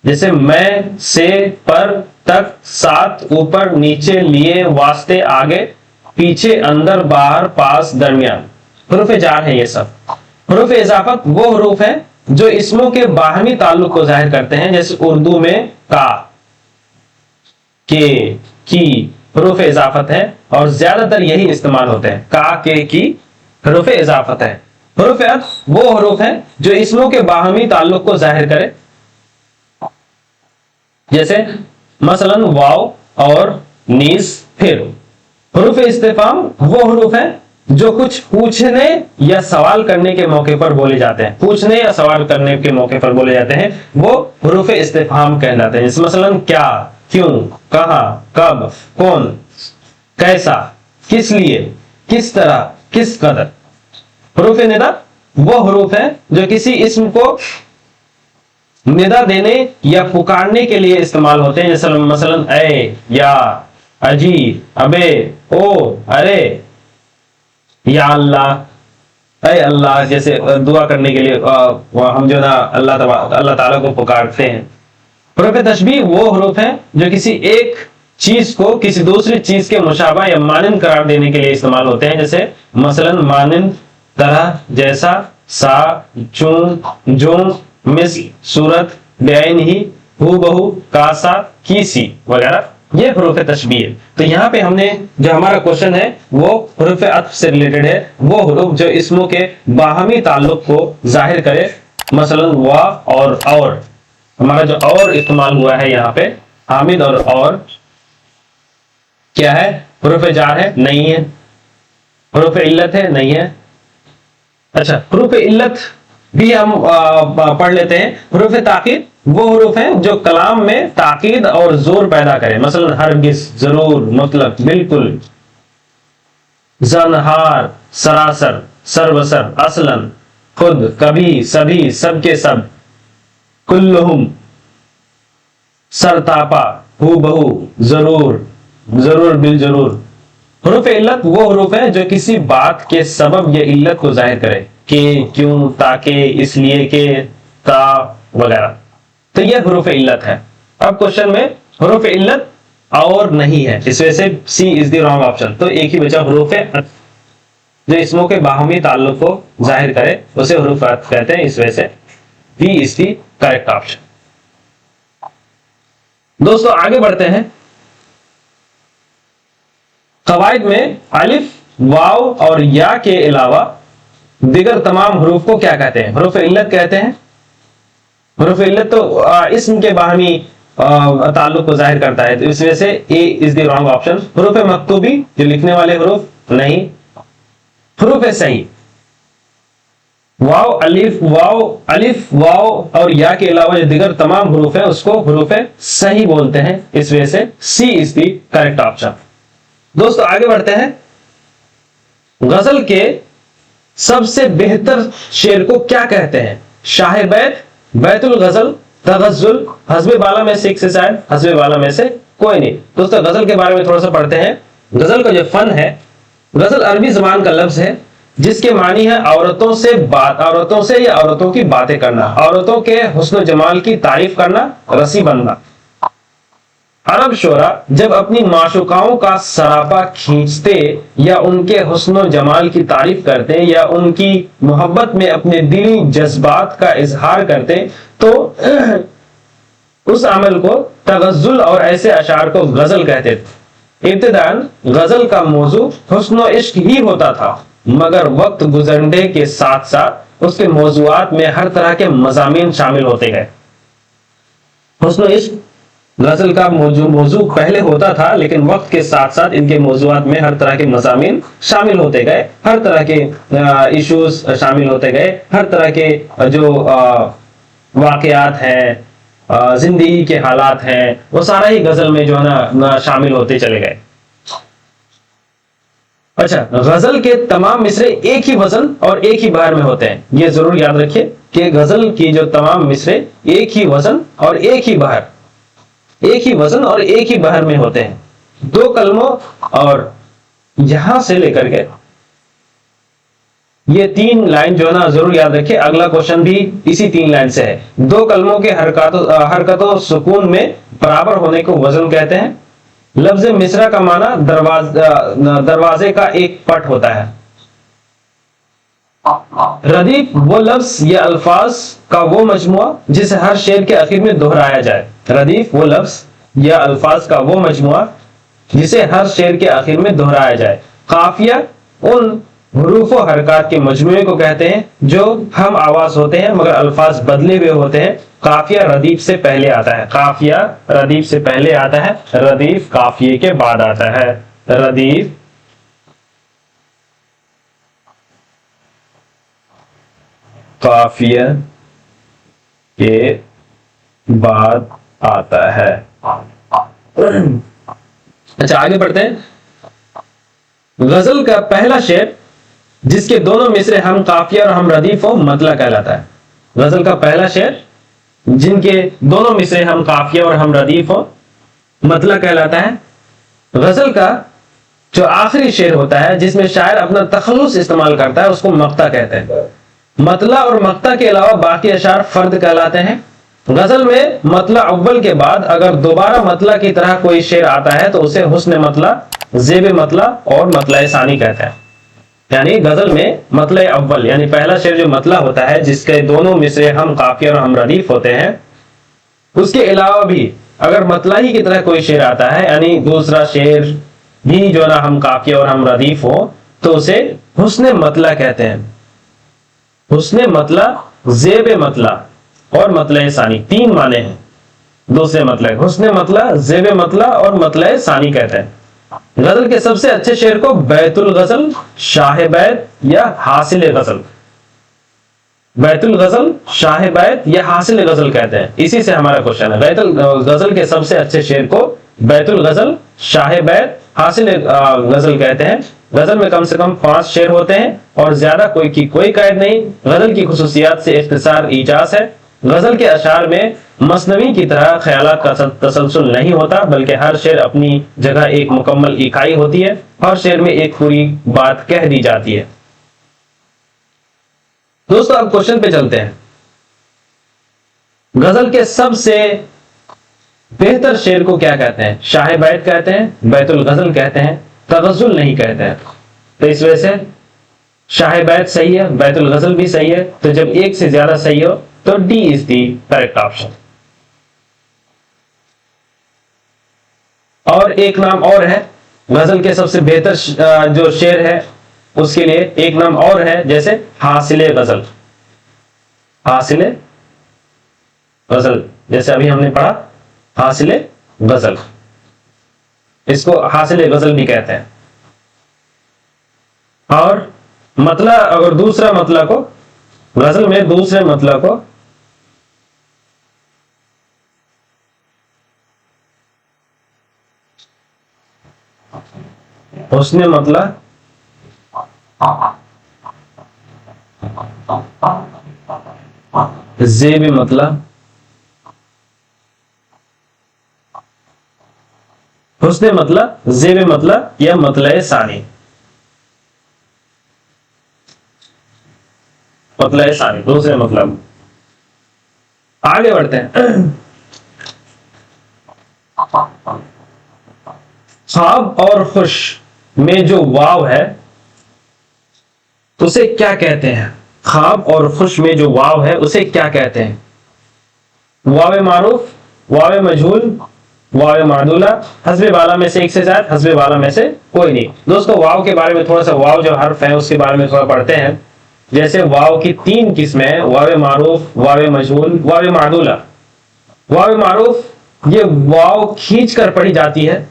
जैसे मैं, से, पर, तक, साथ, ऊपर, नीचे, लिए, वास्ते, आगे, पीछे, अंदर, बाहर, पास, दरमियान, हुरूफ जार है ये सब। हुरूफ इजाफत वो हुरूफ है जो इसमों के बाहमी ताल्लुक को जाहिर करते हैं, जैसे उर्दू में का, के, की हुरूफ इजाफत है और ज्यादातर यही इस्तेमाल होते हैं। का, के, की हुरूफ इजाफत है। हुरूफ अत्फ वो हुरूफ है जो इसमों के बाहमी ताल्लुक को जाहिर करे, जैसे मसलन वाव और नीस। फिर हुरूफ इस्तिफाम वो हुरूफ है जो कुछ पूछने या सवाल करने के मौके पर बोले जाते हैं, पूछने या सवाल करने के मौके पर बोले जाते हैं, वो हुरूफ इस्तिफाम कहलाते हैं। जैसे मसलन क्या, क्यों, कहां, कब, कौन, कैसा, किस लिए, किस तरह, किस कदर। हुरूफ निदा वो हुरूफ है जो किसी इस्म को निदा देने या पुकारने के लिए इस्तेमाल होते हैं, जैसे मसलन ए, या, अजी, अबे, ओ, अरे, या अल्लाह, ऐ अल्लाह, जैसे दुआ करने के लिए हम जो ना अल्लाह ताला को पुकारते हैं। हुरूफ तशबीह वो हुरूफ है जो किसी एक चीज को किसी दूसरी चीज के मुशाबा या मानिंद करार देने के लिए इस्तेमाल होते हैं, जैसे मसलन मानिंद, तरह, जैसा, सा, चूं, जो, मिस, सूरत, बेआइन ही, हू बहू, कासा, कीसी वगैरह, ये हुरूफ तशबीह है। तो यहाँ पे हमने जो हमारा क्वेश्चन है वो हुरूफ अत्फ से रिलेटेड है, वो हुरूफ जो इसमों के बाहमी ताल्लुक को जाहिर करे, मसलन वा और हमारा जो और इस्तेमाल हुआ है यहाँ पे हामिद और क्या है? हुरूफ जार है? नहीं है। हुरूफ इल्लत है? नहीं है। अच्छा, हुरूफ इल्लत भी हम पढ़ लेते हैं। हुरूफ ताकीद वो हुरूफ है जो कलाम में ताकीद और जोर पैदा करे, मसलन हरगिज, जरूर, मुतलक, बिल्कुल, ज़नहार, सरासर, सरबसर, असलन, खुद, कभी, सभी, सबके सब, कुल्लुहुम, सरतापा, हू बहू, जरूर, जरूर बिल जरूर। हुरूफ इल्लत वो हुरूफ है जो किसी बात के सबब या इल्लत को जाहिर करे, के, क्यों, ताके, इसलिए के, ता वगैरह। तो यह हुरूफ इल्लत है। अब क्वेश्चन में हुरूफ इल्लत और नहीं है, इस वजह से सी इज द रॉन्ग ऑप्शन। तो एक ही बचा हुरूफ अत्फ जो इसमों के बाहमी ताल्लुक को जाहिर करे, उसे हुरूफ अत्फ कहते हैं, इस वजह से B is the correct option. दोस्तों आगे बढ़ते हैं। कवायद में अलिफ, वाव और या के अलावा दिगर तमाम हुरूफ को क्या कहते हैं? हुरूफ इल्लत कहते हैं। हुरूफ इल्लत तो इस्म के बाहमी ताल्लुक को जाहिर करता है, तो इस वजह से ए इज द रॉन्ग ऑप्शन। हुरूफ मक्तूबी जो लिखने वाले हुरूफ, नहीं। हुरूफ सही अलिफ वाव और या के अलावा जो दिगर तमाम हुरूफ है उसको हुरूफ सही बोलते हैं, इस वजह से सी इज द करेक्ट ऑप्शन। दोस्तों आगे बढ़ते हैं। गजल के सबसे बेहतर शेर को क्या कहते हैं? शाह बैत, बैतुल गजल, तगज़्ज़ुल, हस्बे बाला में से एक से शायद, हस्बे बाला में से कोई नहीं। दोस्तों गजल के बारे में थोड़ा सा पढ़ते हैं। गजल का जो फन है, गजल अरबी जबान का लफ्ज है जिसके मानी है औरतों से या औरतों की बातें करना, औरतों के हुस्न जमाल की तारीफ करना, रसी बनना। अरब शोरा जब अपनी माशुकाओं का सरापा खींचते या उनके हुस्न जमाल की तारीफ करते या उनकी मोहब्बत में अपने दिली जज्बात का इजहार करते तो उस अमल को तगज़्ज़ुल और ऐसे अशार को गजल कहते थे। इब्तिदान गजल का मौजू हुस्न इश्क ही होता था, मगर वक्त गुजरने के साथ साथ उसके मौजुआत में हर तरह के मज़ामीन शामिल होते गए। हुस्न इश्क गजल का मौजू पहले होता था, लेकिन वक्त के साथ साथ इनके मौजुआत में हर तरह के मज़ामीन शामिल होते गए, हर तरह के इश्यूज शामिल होते गए, हर तरह के जो वाकयात हैं, जिंदगी के हालात हैं, वो सारा ही गजल में जो है ना शामिल होते चले गए। अच्छा, गजल के तमाम मिसरे एक ही वजन और एक ही बहार में होते हैं। ये जरूर याद रखिए कि गजल की जो तमाम मिसरे एक ही वजन और एक ही बहार, एक ही वजन और एक ही बहार में होते हैं। दो कलमों और यहां से लेकर के ये 3 लाइन जो है ना जरूर याद रखिए। अगला क्वेश्चन भी इसी 3 लाइन से है। दो कलमों के हरकतों सुकून में बराबर होने को वजन कहते हैं। लफ्ज मिसरा का माना दरवाजे का एक पट होता है। रदीफ वो लफ्ज या अल्फाज का वो मजमुआ जिसे हर शेर के आखिर में दोहराया जाए। रदीफ वो लफ्ज या अल्फाज का वो मजमुआ जिसे हर शेर के आखिर में दोहराया जाए। काफिया उन हरूफ और हरकत के मजमुए को कहते हैं जो हम आवाज होते हैं मगर अल्फाज बदले हुए होते हैं। काफिया रदीफ से पहले आता है। काफिया रदीफ से पहले आता है, रदीफ काफिये के बाद आता है। रदीफ काफिया के बाद आता है। अच्छा, आगे बढ़ते हैं। गजल का पहला शेर जिसके दोनों मिसरे हम काफिया और हम रदीफ हो, मतला कहलाता है। गजल का पहला शेर जिनके दोनों मिसरे हम काफिया और हम रदीफ हो, मतला कहलाता है। गजल का जो आखिरी शेर होता है जिसमें शायर अपना तखल्लुस इस्तेमाल करता है, उसको मक्ता कहते हैं। मतला और मक्ता के अलावा बाकी अशार फर्द कहलाते हैं। गजल में मतला अव्वल के बाद अगर दोबारा मतला की तरह कोई शेर आता है तो उसे हुस्न मतला, जेब मतला और मतला सानी कहते हैं। यानी गजल में मतला अव्वल यानी पहला शेर जो मतला होता है जिसके दोनों मिसरे हम काफिया और हम रदीफ होते हैं, उसके अलावा भी अगर मतला ही की तरह कोई शेर आता है यानी दूसरा शेर भी जो ना हम काफिया और हम रदीफ हो, तो उसे हुस्न मतला कहते हैं। हुस्न मतला, जेब मतला और मतला सानी, 3 माने हैं दूसरे मतला। हुस्न मतला, जेब मतला और मतला सानी कहते हैं। गजल के सबसे अच्छे शेर को बैतुल गजल, शाह बैत या हासिल गजल, बैतुल गजल, शाह बैत या हासिल गजल कहते हैं। इसी से हमारा क्वेश्चन है। बैतुल गजल के सबसे अच्छे शेर को बैतुल गजल, शाह बैत, हासिल गजल कहते हैं। गजल में कम से कम 5 शेर होते हैं और ज्यादा कोई कायद नहीं। गजल की खुसूसियात से इख्तिसार इजाज है। गजल के अशार में मसनवी की तरह ख्यालात का तसलसल नहीं होता, बल्कि हर शेर अपनी जगह एक मुकम्मल इकाई होती है। हर शेर में एक पूरी बात कह दी जाती है। दोस्तों, अब क्वेश्चन पे चलते हैं। गजल के सबसे बेहतर शेर को क्या कहते हैं? शाह बैत कहते हैं, बैतुल गजल कहते हैं, तगज़्ज़ुल नहीं कहते हैं। तो इस वजह से शाह बैत सही है, बैतुल गजल भी सही है। तो जब एक से ज्यादा सही हो तो D is the correct option. और एक नाम और है गजल के सबसे बेहतर जो शेर है उसके लिए एक नाम और है, जैसे हासिले गजल। हासिले गजल जैसे अभी हमने पढ़ा हासिले गजल, इसको हासिले गजल भी कहते हैं। और मतला, अगर दूसरा मतला को गजल में दूसरे मतला को हुस्न मतला, जेब मतला, हुस्न मतला, जेब मतला या मतला सानी, मतला सानी दूसरे मतलब। आगे बढ़ते हैं। ख्वाब और खुश में जो वाव है उसे क्या कहते हैं? ख्वाब और खुश में जो वाव है उसे क्या कहते हैं? वाव मारूफ, वावे मजहूल, वावे मादूला, हस्बे वाला में से एक से ज्यादा, हस्बे वाला में से कोई नहीं। दोस्तों वाव के बारे में थोड़ा सा, वाव जो हर्फ है उसके बारे में थोड़ा पढ़ते हैं। जैसे वाव की 3 किस्में हैं, वावे मारूफ, वावे मजहूल, वावे मादूला। वावे मारूफ ये वाव खींच कर पढ़ी जाती है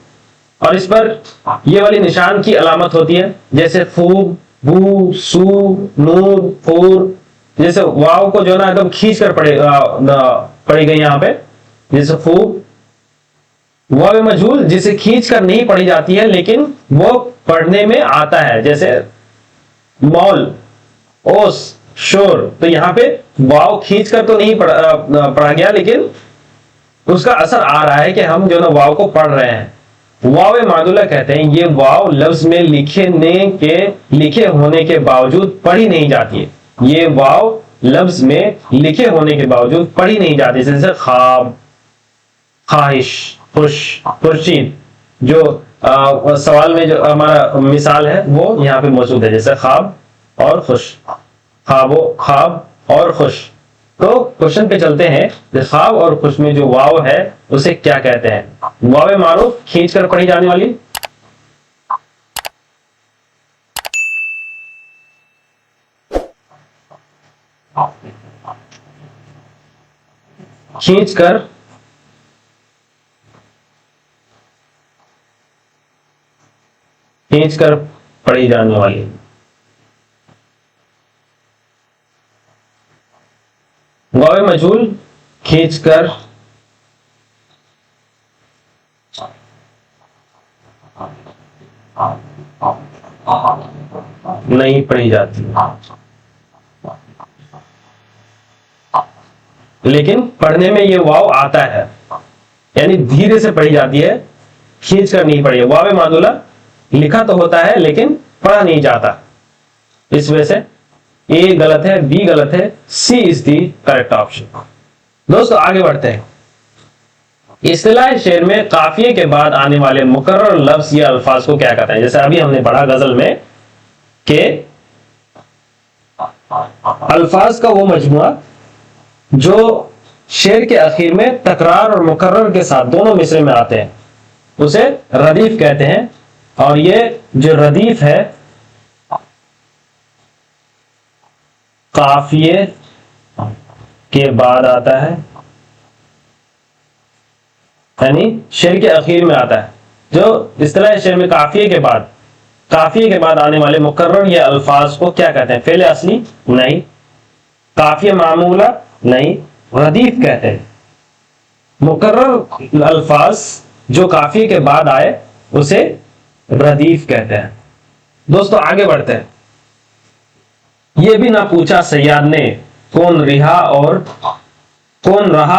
और इस पर ये वाली निशान की अलामत होती है, जैसे फू, बू, सू, नूर, फूर। जैसे वाव को जो ना एकदम खींच कर पढ़ी गई यहाँ पे, जैसे फू। वाव मजहूल जिसे खींच कर नहीं पढ़ी जाती है लेकिन वो पढ़ने में आता है, जैसे मौल, ओस, शोर। तो यहाँ पे वाव खींच कर तो नहीं पढ़ा गया लेकिन उसका असर आ रहा है कि हम जो ना वाव को पढ़ रहे हैं। वाव मादुला कहते हैं ये वाव लफ्ज में लिखे होने के बावजूद पढ़ी नहीं जाती है। ये वाव लफ्ज में लिखे होने के बावजूद पढ़ी नहीं जाती, जैसे ख्वाब, ख्वाहिश, खुश, खुर्शीद। जो सवाल में जो हमारा मिसाल है वो यहाँ पे मौजूद है, जैसे ख्वाब और खुश, ख्वाब और खुश। तो क्वेश्चन पे चलते हैं, ख्वाब और खुश में जो वाव है उसे क्या कहते हैं? वाव मारूफ खींच कर पढ़ी जाने वाली, खींच कर पढ़ी जाने वाली। वाव मजहूल खींच कर नहीं पढ़ी जाती लेकिन पढ़ने में ये वाव आता है, यानी धीरे से पढ़ी जाती है, खींच कर नहीं पढ़ी। वाव मादुला लिखा तो होता है लेकिन पढ़ा नहीं जाता। इस वजह से ए गलत है, बी गलत है, सी इज दी करेक्ट ऑप्शन। दोस्तों आगे बढ़ते हैं। इस्तिलाह शेर में काफिये के बाद आने वाले मुकर्रर लफ्ज या अल्फाज को क्या कहते हैं? जैसे अभी हमने पढ़ा गजल में कि अल्फाज का वो मजमुआ जो शेर के आखिर में तकरार और मुकर्रर के साथ दोनों मिसरे में आते हैं, उसे रदीफ कहते हैं। और ये जो रदीफ है काफिये के बाद आता है, यानी शेर के आखिर में आता है। जो इस्तिलाह शेर में काफिये के बाद आने वाले मुकर्रर या अल्फाज को क्या कहते हैं? फेले असली नहीं, काफिया मामूला नहीं, रदीफ कहते हैं। मुकर्रर अल्फाज जो काफिये के बाद आए उसे रदीफ कहते हैं। दोस्तों आगे बढ़ते हैं। यह भी ना पूछा सैयाद ने कौन रहा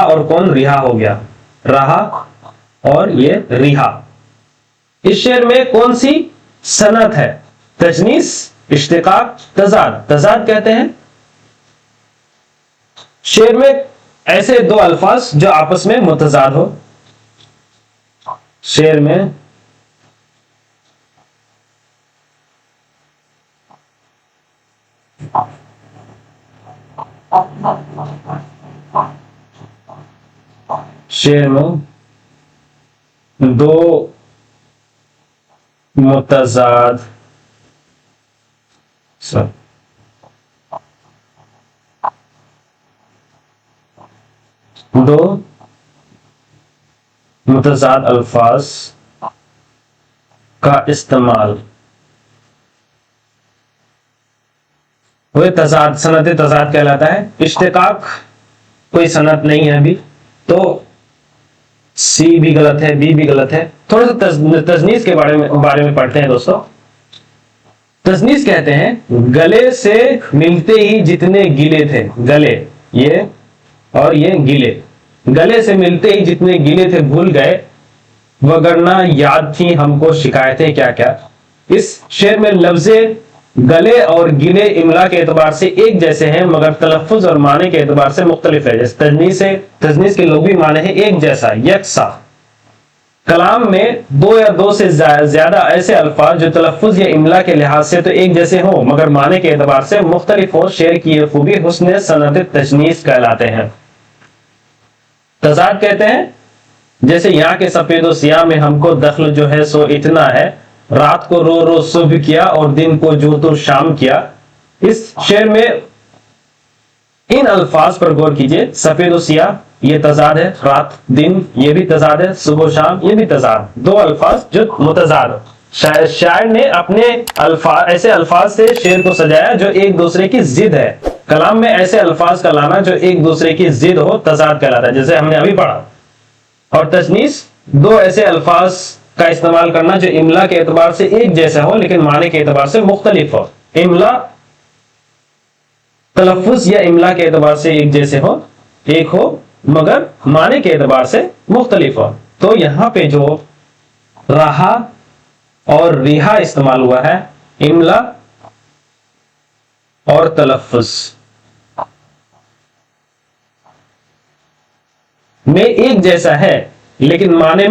और कौन रिहा हो गया। रहा और ये रिहा। इस शेर में कौन सी सनत है? तजनीस, इश्तिकाक, तजाद। तजाद कहते हैं शेर में ऐसे दो अल्फाज जो आपस में मुतजाद हो। शेर में दो मुतजाद अल्फाज का इस्तेमाल वह तजाद, सनत तजाद कहलाता है। इश्तिकाक कोई सनत नहीं है अभी, तो सी भी गलत है, बी भी गलत है। थोड़ा सा तजनीस के बारे में पढ़ते हैं दोस्तों। तजनीस कहते हैं गले से मिलते ही जितने गिले थे, गले ये और ये गिले, गले से मिलते ही जितने गिले थे भूल गए, वगरना याद थी हमको शिकायतें क्या क्या। इस शेर में लफ्जे गले और गिले इमला के एतबार से एक जैसे हैं मगर तलफ्फुज और माने के एतबार से मुख्तलिफ है। जैसे तजनीस के लुग़वी माने हैं एक जैसा, यकसा। कलाम में दो या दो से ज्यादा ऐसे अल्फाज जो तलफ्फुज या इमला के लिहाज से तो एक जैसे हो मगर माने के एतबार से मुख्तलिफ हो, शेर की यह खूबी हुस्न सनत तजनीस कहलाते हैं। तजाद कहते हैं जैसे यहाँ के सफेदो सियाह में हमको दखल जो है सो इतना है, रात को रो रो सुबह किया और दिन को जो तो शाम किया। इस शेर में इन अल्फाज पर गौर कीजिए, सफेद और सियाह ये तजाद है, रात दिन ये भी तजाद है, सुबह शाम ये भी तजाद, दो अल्फाज जो मुतजाद। शायर ने अपने अल्फाज, ऐसे अल्फाज से शेर को सजाया जो एक दूसरे की जिद है। कलाम में ऐसे अल्फाज का लाना जो एक दूसरे की जिद हो तजाद कहलाता है, जैसे हमने अभी पढ़ा। और तजनीस, दो ऐसे अल्फाज का इस्तेमाल करना जो इमला के एतबार से एक जैसा हो लेकिन माने के एतबार से मुख्तलिफ हो। इमला तलफ़ुज़ या इमला के एतबार से एक जैसे हो, एक हो, मगर माने के एतबार से मुख्तलिफ हो। तो यहां पे जो रहा और रिहा इस्तेमाल हुआ है, इमला और तलफ़ुज़ में एक जैसा है लेकिन माने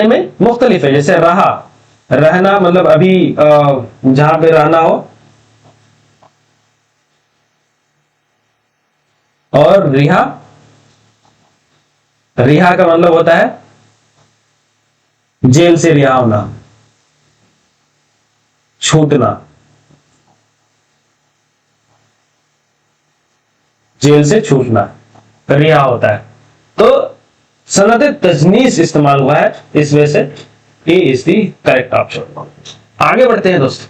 में मुख्तलिफ है। जैसे रहा, रहना मतलब अभी जहां पे रहना हो, और रिहा, रिहा का मतलब होता है जेल से रिहा होना, छूटना, जेल से छूटना रिहा होता है। तो सनद तजनीस इस्तेमाल हुआ है, इस वजह से ए इज द करेक्ट ऑप्शन। आगे बढ़ते हैं दोस्तों,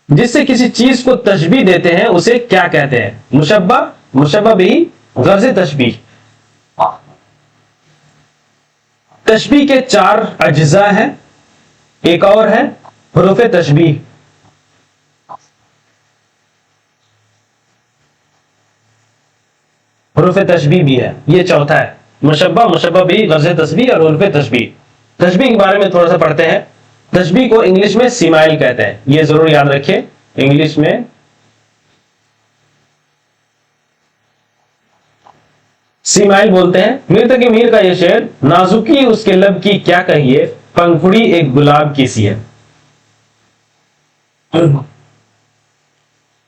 जिससे किसी चीज को तशबीह देते हैं उसे क्या कहते हैं? मुशब्बा, मुशब्बा बिही, गर्ज तशबीह। तशबीह के चार अज्जा हैं, एक और है हुरूफ तशबीह। हुरूफ तशबीह भी है, ये चौथा है। मुशब्बा, मुशब्बा बिही, गर्ज तशबीह और हुरूफ तशबीह। तशबीह के बारे में थोड़ा सा पढ़ते हैं। तशबीह को इंग्लिश में सिमाइल कहते हैं, ये जरूर याद रखिए। इंग्लिश में सिमाइल बोलते हैं। मीर तकी मीर का ये शेर, नाजुकी उसके लब की क्या कहिए, पंखुड़ी एक गुलाब की सी है।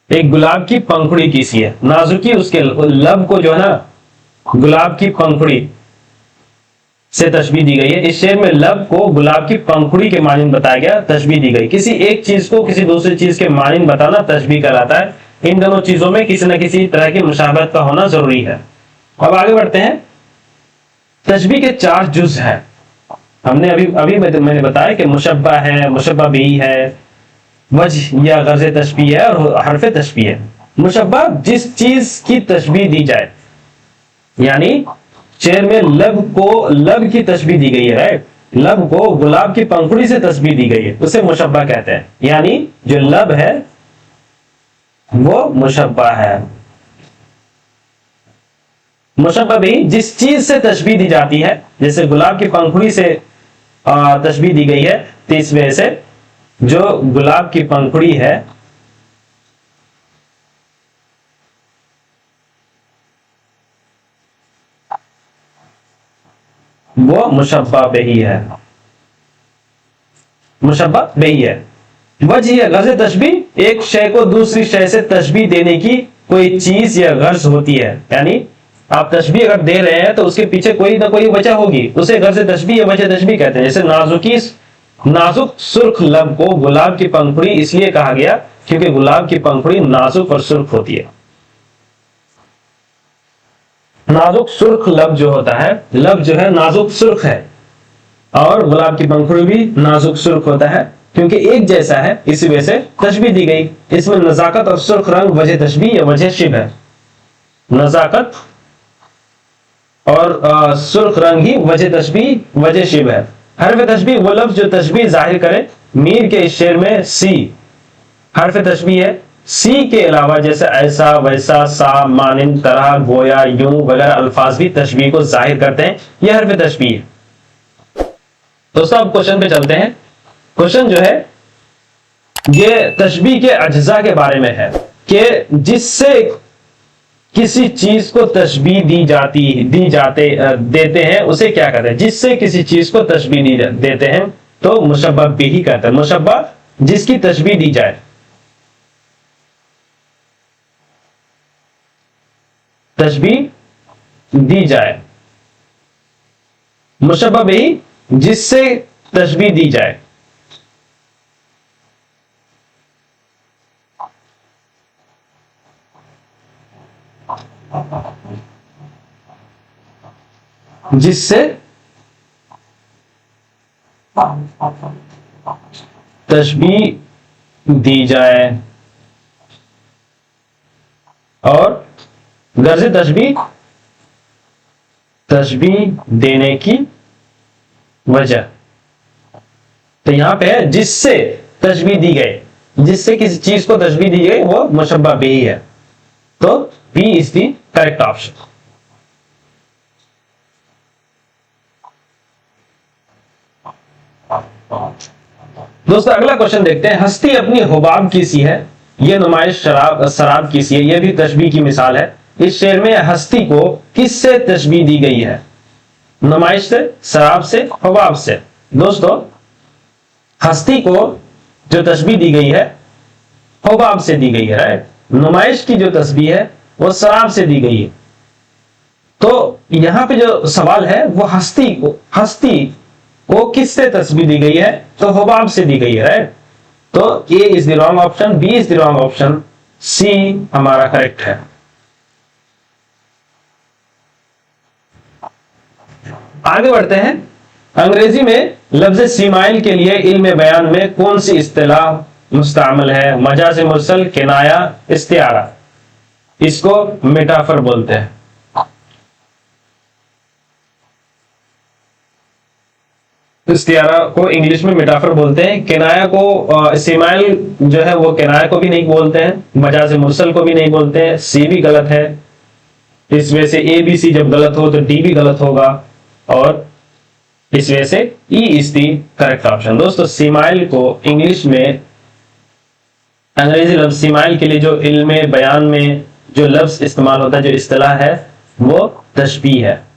एक गुलाब की पंखुड़ी की सी है, नाजुकी उसके लब को जो है ना गुलाब की पंखुड़ी से तशबीह दी गई है। इस शेर में लब को गुलाब की पंखुड़ी के मानिंद बताया गया, तशबीह दी गई। किसी एक चीज को किसी दूसरी चीज के मानिंद बताना तशबीह कहलाता है। इन दोनों चीजों में किसी न किसी तरह की मुशाबहत का होना जरूरी है। अब आगे बढ़ते हैं। तशबीह के चार जुज हैं। हमने अभी मैंने बताया कि मुशब्बा है, मुशब्बा बिही है, वजह या गर्ज तशबीह है और हरफ तशबीह है। मुशब्बा जिस चीज की तशबीह दी जाए, यानी शेर में लब की तशबीह दी गई है, राइट। लब को गुलाब की पंखुड़ी से तशबीह दी गई है, उसे मुशब्बा कहते हैं। यानी जो लब है वो मुशब्बा है। मुशब्बा भी जिस चीज से तशबीह दी जाती है, जैसे गुलाब की पंखुड़ी से तशबीह दी गई है, तो इस वजह से जो गुलाब की पंखुड़ी है वो मुशब्बा बिही है, मुशब्बा बिही है। वजह या गर्ज तशबीह एक शय को दूसरी शय से तशबीह देने की कोई चीज या गर्ज होती है। यानी आप तशबीह अगर दे रहे हैं तो उसके पीछे कोई ना कोई वजह होगी, उसे गर्ज तशबीह या वजह तशबीह कहते हैं। जैसे नाजुक सुर्ख लब को गुलाब की पंखुड़ी इसलिए कहा गया क्योंकि गुलाब की पंखुड़ी नाजुक और सुर्ख होती है। नाजुक सुर्ख लब जो होता है, लब जो है नाजुक सुर्ख है, और गुलाब की पंखुड़ी भी नाजुक सुर्ख होता है क्योंकि एक जैसा है, इसी वजह से तशबीह दी गई। इसमें नजाकत और सुर्ख रंग वजह तशबीह या वजह शिब है। नजाकत और सुर्ख रंग ही वजह तशबीह वजह शिब है। हरफ तशबीह वो लफ्ज जो तशबीह जाहिर करे। मीर के इस शेर में सी हरफ तशबीह है। सी के अलावा जैसे ऐसा, वैसा, सा, मानिंद, तरह, गोया, यूं वगैरह अल्फाज भी तशबीह को जाहिर करते हैं, यह हरफ तशबीह है। दोस्तों अब क्वेश्चन पे चलते हैं। क्वेश्चन जो है ये तशबीह के अज्जा के बारे में है कि जिससे किसी चीज को तशबीह देते हैं उसे क्या कहते हैं? जिससे किसी चीज को तशबीह देते हैं तो मुशब्बा बिही कहते हैं। मुशब्बा जिसकी तशबीह दी जाए। तशबीह दी जाए, मुशब्बह बिही जिससे तशबीह दी जाए। जिससे तशबीह दी जाए और गर्ज तशबीह देने की वजह। तो यहां पे है जिससे तशबीह दी गई, जिससे किसी चीज को तशबीह दी गई वो मुशब्बह बिही है। तो B is the correct option. दोस्तों अगला क्वेश्चन देखते हैं। हस्ती अपनी हुबाब की सी है, यह नुमाइश शराब की सी है। यह भी तशबीह की मिसाल है। इस शेर में हस्ती को किससे तशबीह दी गई है? नुमाइश से, शराब से, हुबाब से। दोस्तों हस्ती को जो तशबीह दी गई है हुबाब से दी गई है, राइट। नुमाइश की जो तशबीह है वो शराब से दी गई है। तो यहां पे जो सवाल है वो हस्ती को किससे तस्बीह दी गई है? तो हुबाब से दी गई है, राइट। तो a is the wrong option, b is the wrong option, c हमारा करेक्ट है। आगे बढ़ते हैं। अंग्रेजी में लफ्ज सीमाइल के लिए इल्म बयान में कौन सी इस्तिलाह मुस्तअमल है? मजाज मुरसल, किनाया, इस्तिआरा। इसको मेटाफर बोलते हैं। इस्तिआरा को इंग्लिश में मेटाफर बोलते हैं। किनाया को सीमाइल जो है वो किनाया को भी नहीं बोलते हैं, मजाज मुरसल को भी नहीं बोलते हैं। सी भी गलत है। इस वजह से ए बी सी जब गलत हो तो डी भी गलत होगा और इस वजह से E is the correct option. दोस्तों सीमाइल को इंग्लिश में, अंग्रेजी लफ्ज सीमाइल के लिए जो इल्म बयान में जो लफ्ज इस्तेमाल होता है, जो इस्तिलाह है, वो तशबीह है।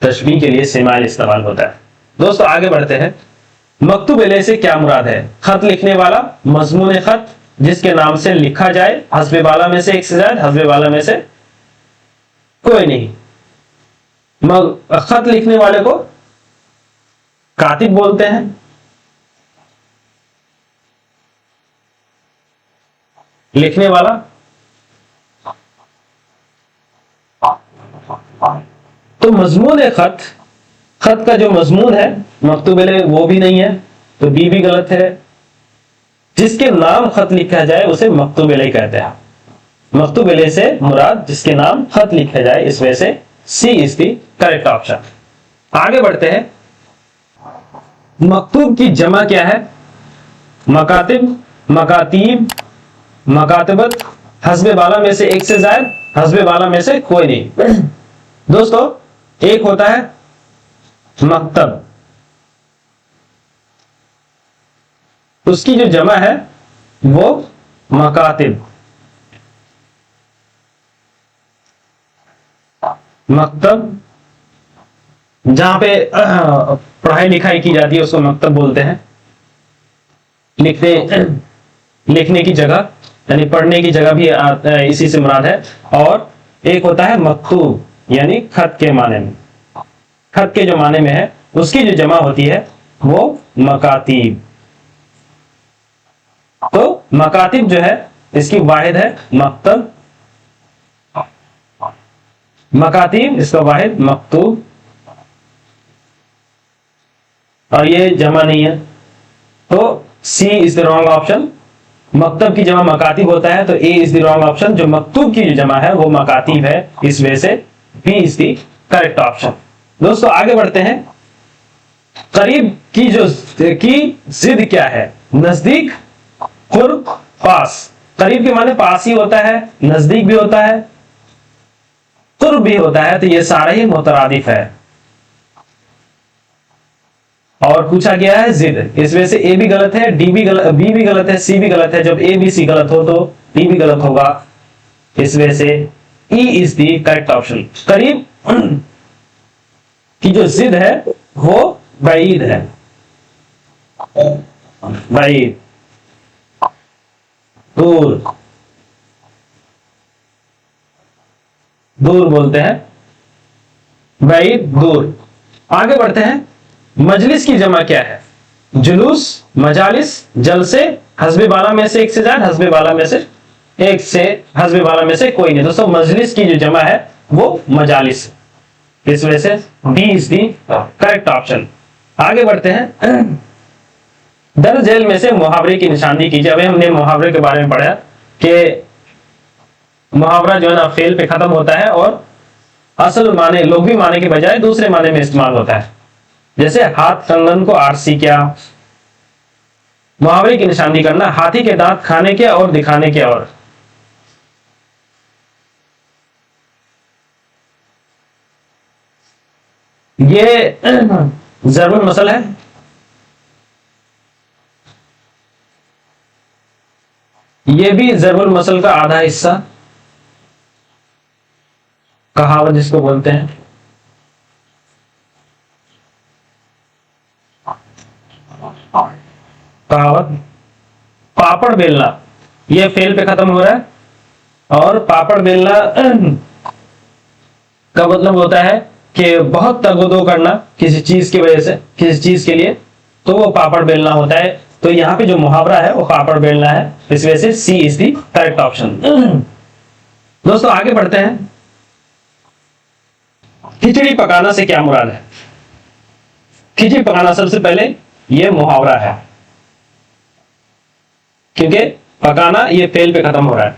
तशबीह के लिए सीमाइल इस्तेमाल होता है। दोस्तों आगे बढ़ते हैं। मकतूब इलैह से क्या मुराद है? खत लिखने वाला, मजमून खत जिसके नाम से लिखा जाए, हस्बे बाला में से एक से ज्यादा, हस्बे बाला में से कोई नहीं। खत लिखने वाले को कातिब बोलते हैं। लिखने वाला तो मजमून खत, खत का जो मजमून है मकतूब इलैह वो भी नहीं है, तो बी भी गलत है। जिसके नाम खत लिखा जाए उसे मकतूब इलैह कहते हैं। मकतूब इलैह से मुराद जिसके नाम खत लिखा जाए, इस वजह से सी इज द करेक्ट ऑप्शन। आगे बढ़ते हैं। मकतूब की जमा क्या है? मकातिब, मकातीब, मकातबत, हस्बे बाला में से एक से जायद, हस्बे बाला में से कोई नहीं। दोस्तों एक होता है मकतब, उसकी जो जमा है वो मकातिब। मकतब जहां पे पढ़ाई लिखाई की जाती है उसको मकतब बोलते हैं। लिखने की जगह यानी पढ़ने की जगह भी इसी से मुराद है। और एक होता है मकतूब यानी खत के माने में, खत के जो माने में है उसकी जो जमा होती है वो मकातीब। तो मकातिब जो है इसकी वाहिद है मकतब, मकातीब इसका वाहिद मकतूब, और ये जमा नहीं है, तो सी इज द रॉन्ग ऑप्शन। मकतब की जमा मकातिब होता है, तो a is the wrong option. जो मकतूब की जो जमा है वो मकातिब है, इस वजह से B is the correct option. दोस्तों आगे बढ़ते हैं। करीब की जो की जिद क्या है? नजदीक, कुर्ब, पास। करीब के माने पास ही होता है, नजदीक भी होता है, कुर्ब भी होता है, तो ये सारा ही मुतरादिफ है। और पूछा गया है जिद, इस वजह से ए भी गलत है, डी भी गलत, बी भी गलत है, सी भी गलत है। जब ए बी सी गलत हो तो डी भी गलत होगा, इस वजह से E is the correct option. करीब की जो जिद है वो बईद है, बईद। दूर, दूर बोलते हैं, भाई दूर। आगे बढ़ते हैं, मजलिस की जमा क्या है? जुलूस, मजालिस, जलसे, हस्बे बाला में से एक से ज्यादा, हस्बे बाला में से एक से, हस्बे बाला में से कोई नहीं। दोस्तों मजलिस की जो जमा है वो मजालिस, इस वजह से B is the correct option. आगे बढ़ते हैं, दर जेल में से मुहावरे की निशानदी कीजिए। अभी हमने मुहावरे के बारे में पढ़ा कि मुहावरा जो है ना फेल पे खत्म होता है और असल माने, लोभी माने के बजाय दूसरे माने में इस्तेमाल होता है। जैसे हाथ कंगन को आरसी क्या। मुहावरे की निशानदी करना, हाथी के दांत खाने के और दिखाने के और। ये जरूर मसल है, ये भी जरूर मसल का आधा हिस्सा, कहावत जिसको बोलते हैं। कहावत, पापड़ बेलना, ये फेल पे खत्म हो रहा है। और पापड़ बेलना का मतलब होता है कि बहुत तगोदो करना किसी चीज की वजह से, किसी चीज के लिए, तो वो पापड़ बेलना होता है। तो यहाँ पे जो मुहावरा है वो पापड़ बेलना है, इस वजह से सी इज द करेक्ट ऑप्शन। दोस्तों आगे बढ़ते हैं, खिचड़ी पकाना से क्या मुराद है? खिचड़ी पकाना सबसे पहले ये मुहावरा है, क्योंकि पकाना ये फेल पे खत्म हो रहा है।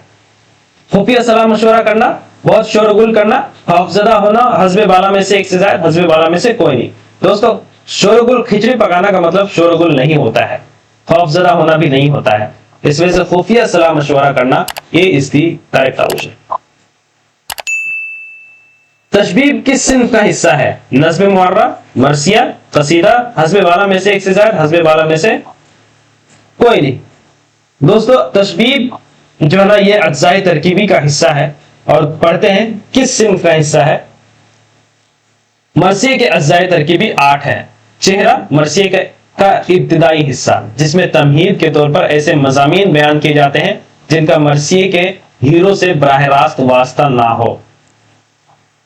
खुफिया सलाह मशवरा करना, बहुत शोरगुल करना, खौफजदा होना, हस्बे बाला में से एक से ज्यादा, हस्बे बाला में से कोई नहीं। दोस्तों शोरगुल, खिचड़ी पकाना का मतलब शोरगुल नहीं होता है, खौफजदा होना भी नहीं होता है, इस वजह से खुफिया सलाह मशवरा करना ये इज दी करेक्ट ऑप्शन। तशबीह किस सिंफ का हिस्सा है? नज़्म मुअर्रा, मरसिया, कसीदा, हस्बे बाला में से एक से ज्यादा, हस्बे बाला में से कोई नहीं। दोस्तों तशबीह जो है ना ये अज्जाए तरकीबी का हिस्सा है, और पढ़ते हैं किस सिंफ का हिस्सा है। मरसिए के अज्जाए तरकीबी 8 है। चेहरा मरसिए का इब्तिदाई हिस्सा, जिसमें तमहीद के तौर पर ऐसे मज़ामीन बयान किए जाते हैं जिनका मरसिए के हीरो से बराह रास्त वास्ता ना हो।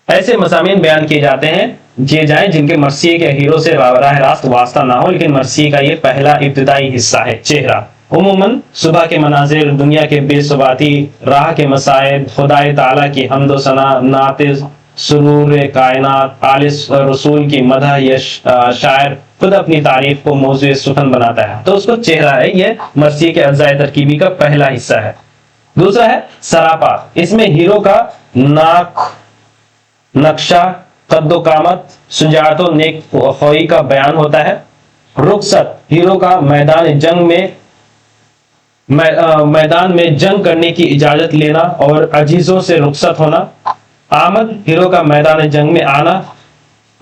ऐसे मज़ामीन बयान किए जाते हैं जिनके मरसिए के हीरो से बराह रास्त वास्ता ना हो, लेकिन मरसिए का ये पहला इब्तिदाई हिस्सा है चेहरा। उमूमन सुबह के मनाजिर, दुनिया के बेसुबाती, राह के मसाइब, खुदाए ताला की हम्दो सना, नाते सुरूर कायनात, आलिस रसूल की मदह, या शायर खुद अपनी तारीफ को मौजूद सुखन बनाता है, तो उसको चेहरा है, ये मरसिए के अज्जाए तरकीबी का पहला हिस्सा है। दूसरा है सरापा, इसमें हीरो का नाक, नक्शा, कद्दो कामत, सुजातो नेक खोई का बयान होता है। रुखसत, हीरो का मैदान में जंग करने की इजाजत लेना और अजीजों से रुखसत होना। आमद, हीरो का मैदान जंग में आना।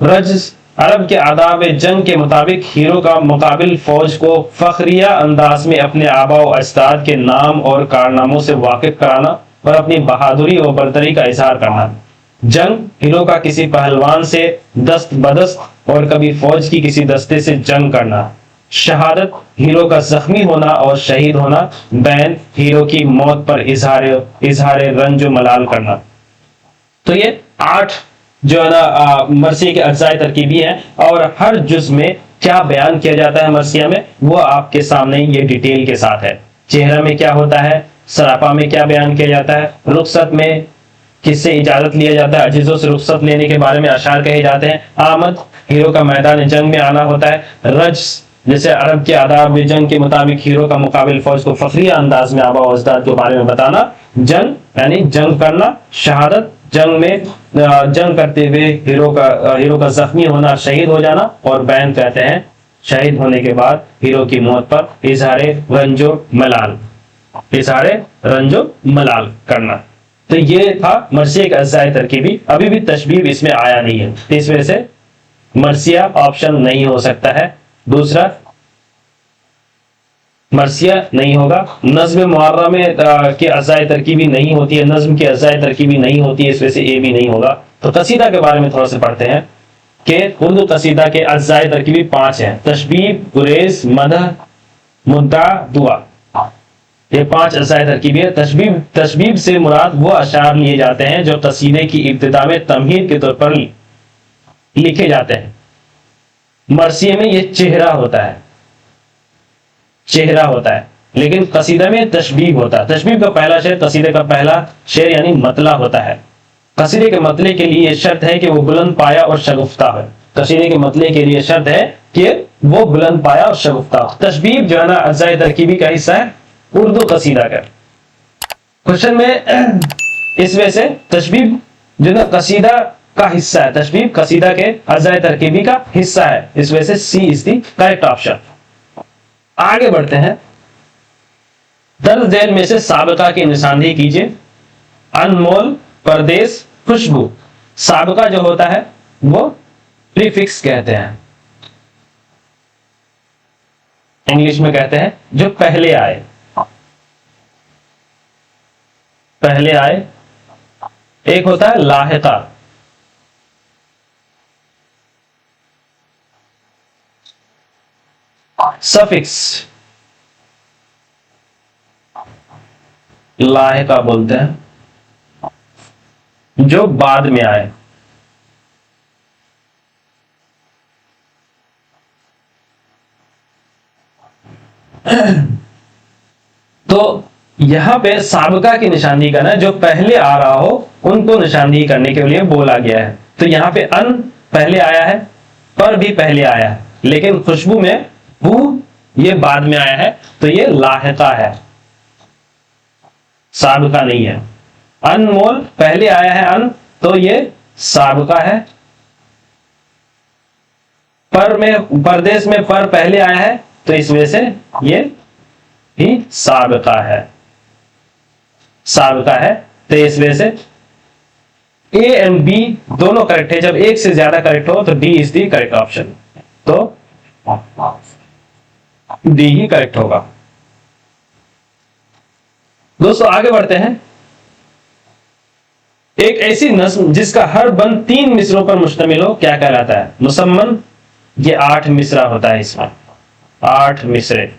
रज्ज, अरब के आदाब जंग के मुताबिक हीरो का मुकाबिल फौज को फखरिया अंदाज में अपने आबा व अजदाद के नाम और कारनामों से वाकिफ कराना और अपनी बहादुरी और बरतरी का इजहार करना। जंग, हीरो का किसी पहलवान से दस्त बदस्त और कभी फौज की किसी दस्ते से जंग करना। शहादत, हीरो का जख्मी होना और शहीद होना। बैन, हीरो की मौत पर इजहार रंज मलाल करना। तो ये 8 जो है ना मरसिया के अज्जाए तरकीबी है, और हर जुज में क्या बयान किया जाता है मरसिया में, वो आपके सामने ये डिटेल के साथ है। चेहरा में क्या होता है, सरापा में क्या बयान किया जाता है, रुखसत में किससे इजाजत लिया जाता है, अजीजों से रुखसत लेने के बारे में अशार कहे जाते हैं। आमद, हीरो का मैदान जंग में आना होता है। रज, जैसे अरब के आदाब जंग के मुताबिक हीरो का मुकाबिल फौज को फखरिया अंदाज में आबा अजदाद के बारे में बताना। जंग यानी जंग करना। शहादत, जंग में जंग करते हुए हीरो का जख्मी होना, शहीद हो जाना। और बैन कहते हैं शहीद होने के बाद हीरो की मौत पर इजहारे रंजो मलाल करना। तो ये था मरसिया का अज्जाए तरकीबी। अभी भी तशबीह इसमें आया नहीं है, इस वजह से मरसिया ऑप्शन नहीं हो सकता है। दूसरा मरसिया नहीं होगा। नज़्म मुअर्रा में के अज़ाए तरकीबी नहीं होती है, नज़्म की अज़ाए तरकीबी नहीं होती है, इस वजह से ए भी नहीं होगा। तो कसीदा के बारे में थोड़ा सा पढ़ते हैं कि उर्दू कसीदा के अज़ाए तरकीबी 5 हैं। तशबीह, गुरेज, मदह, मुद्दा, दुआ। ये 5 अज़ाए तरकीबी है। तशबीब, तशबीब से मुराद वो अशार लिए जाते हैं जो कसीदे की इब्तिदा में तमहीद के तौर पर लिखे जाते हैं। मरसिये में ये चेहरा होता है, चेहरा होता है, लेकिन कसीदा में तशबीब होता है। तशबीब का पहला शेर कसीदे का पहला शेर यानी मतला होता है। कसीदे के मतले के लिए शर्त है कि वो बुलंद पाया और शगुफ्ता हो। कसीदे के मतले के लिए शर्त है कि वो बुलंद पाया और शगुफ्ता हो। तशबीब जो है ना अज़ाए तरकीबी का हिस्सा है उर्दू कसीदा का। क्वेश्चन में इस वजह से तशबीब जो ना कसीदा का हिस्सा है, तशबीब कसीदा के अज़ाए तरकीबी का हिस्सा है, इस वजह से सी इज द करेक्ट ऑप्शन। आगे बढ़ते हैं। दर्ज झैल में से साबिका की निशानदेही कीजिए। अनमोल, परदेश, खुशबू। साबिका जो होता है वो प्रीफिक्स कहते हैं, इंग्लिश में कहते हैं जो पहले आए, पहले आए। एक होता है लाहिका, सफिक्स लाहिका बोलते हैं, जो बाद में आए। तो यहां पे साबिका की निशानी करना, जो पहले आ रहा हो उनको निशानी करने के लिए बोला गया है। तो यहां पे अन पहले आया है, पर भी पहले आया है, लेकिन खुशबू में वो ये बाद में आया है, तो ये लाहिका है, साबिका नहीं है। अनमोल पहले आया है अन, तो ये साबिका है। पर में, परदेश में पर पहले आया है, तो इस वजह से ये भी साबिका है, साबिका है। तो इस वजह से ए एंड बी दोनों करेक्ट है। जब एक से ज्यादा करेक्ट हो तो D is the correct option, तो डी ही करेक्ट होगा। दोस्तों आगे बढ़ते हैं। एक ऐसी नस्म जिसका हर बंद 3 मिसरों पर मुश्तमिल हो क्या कहलाता है? मुसम्मन। ये 8 मिसरा होता है, इसमें 8 मिसरे,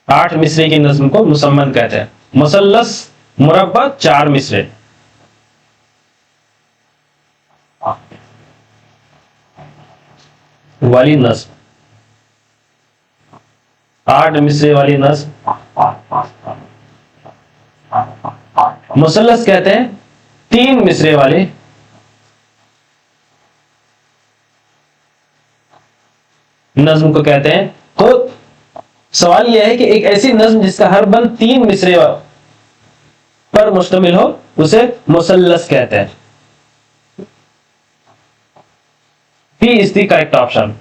8 मिसरे की नज्म को मुसम्मन कहते हैं। मुसल्लस मुरब्बा 4 मिसरे, वाली नज्म, 8 मिसरे वाली नज्म मुसल्लस कहते हैं। 3 मिसरे वाले नज्म को कहते हैं। तो सवाल यह है कि एक ऐसी नज्म जिसका हर बंद 3 मिसरे पर मुश्तमिल हो उसे मुसल्लस कहते हैं। B is the correct option.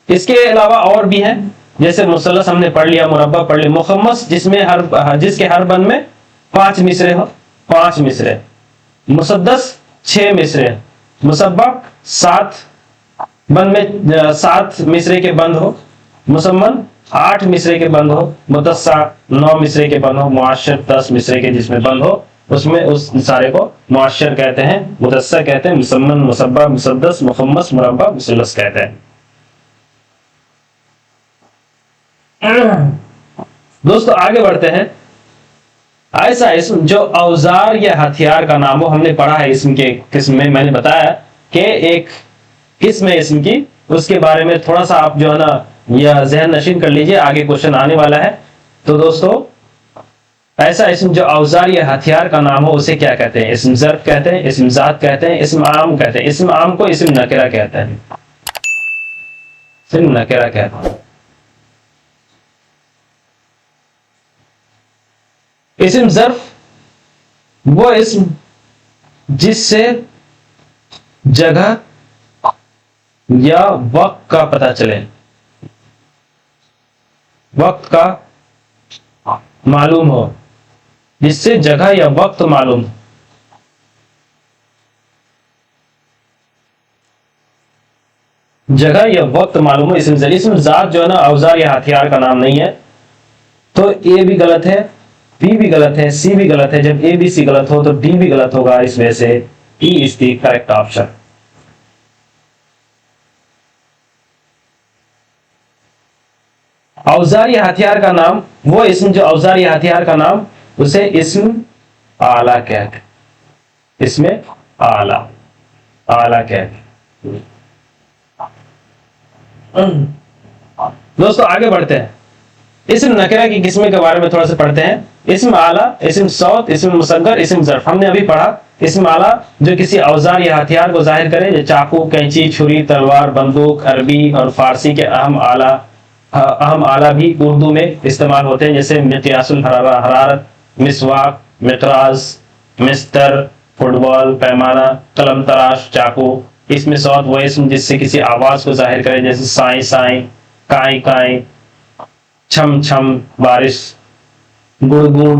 इसके अलावा और भी हैं, जैसे मुसल्लस हमने पढ़ लिया, मुरब्बा पढ़ लिया, मुखम्मस जिसके हर बंद में 5 मिसरे हो, 5 मिसरे। मुसद्दस 6 मिसरे। मुसब्बा 7 बंद में 7 मिसरे के बंद हो। मुसम्मन 8 मिसरे के बंद हो। मुतस्सा 9 मिसरे के बंद हो। मुआशर 10 मिसरे के जिसमें बंद हो, उसमें उस सारे को मुआशर कहते हैं, मुतस्सा कहते हैं, मुसम्मन, मुसब्बा, मुसद्दस, मुखम्मस, मुरब्बा, मुसल्लस कहते हैं। दोस्तों आगे बढ़ते हैं। ऐसा इसम जो औजार या हथियार का नाम हो, हमने पढ़ा है इसम के किस्म में, मैंने बताया कि एक किस्म है इसम की, उसके बारे में थोड़ा सा आप जो है ना या जहन नशीन कर लीजिए, आगे क्वेश्चन आने वाला है। तो दोस्तों ऐसा इसम जो औजार या हथियार का नाम हो उसे क्या कहते हैं? इसम ज़र्फ कहते हैं, इसम ज़ात कहते हैं, इसम आम कहते हैं। इसम आम को इसम नकेरा कहते हैं, इसम नकेरा कहते हैं। इसम ज़र्फ वो इसम जिससे जगह या वक्त का पता चले, वक्त का मालूम हो, जिससे जगह या वक्त मालूम हो। जगह या वक्त मालूम हो इसम ज़र्फ। इसम ज़ात जो है ना औजार या हथियार का नाम नहीं है। तो ए भी गलत है, बी भी गलत है, सी भी गलत है। जब ए बी सी गलत हो तो डी भी गलत होगा, इस वजह से E is the correct option. औजार या हथियार का नाम, वो इस्म जो औजार या हथियार का नाम, उसे इस्म आला कहते हैं। इसमें आला, आला कहते हैं। दोस्तों आगे बढ़ते हैं, इस्म नकिरा की किस्में के बारे में थोड़ा सा पढ़ते हैं। इस्म आला, इस्म सौत, इस्म मुसग्गर, इस्म ज़र्फ। हमने अभी पढ़ा इस्म आला जो किसी औजार या हथियार को जाहिर करे, जैसे चाकू, कैंची, छुरी, तलवार, बंदूक। अरबी और फारसी के अहम आला भी उर्दू में इस्तेमाल होते हैं, जैसे मिक़यासुल हरारत, मिसवाक, मिक़राज, मिस्तर, फुटबॉल, पैमाना, कलम तराश, चाकू। इसमें सौत वो इस्म जिससे किसी आवाज को जाहिर करे, जैसे साई साई, काई काई, छम छम, बारिश, गुड़गुड़,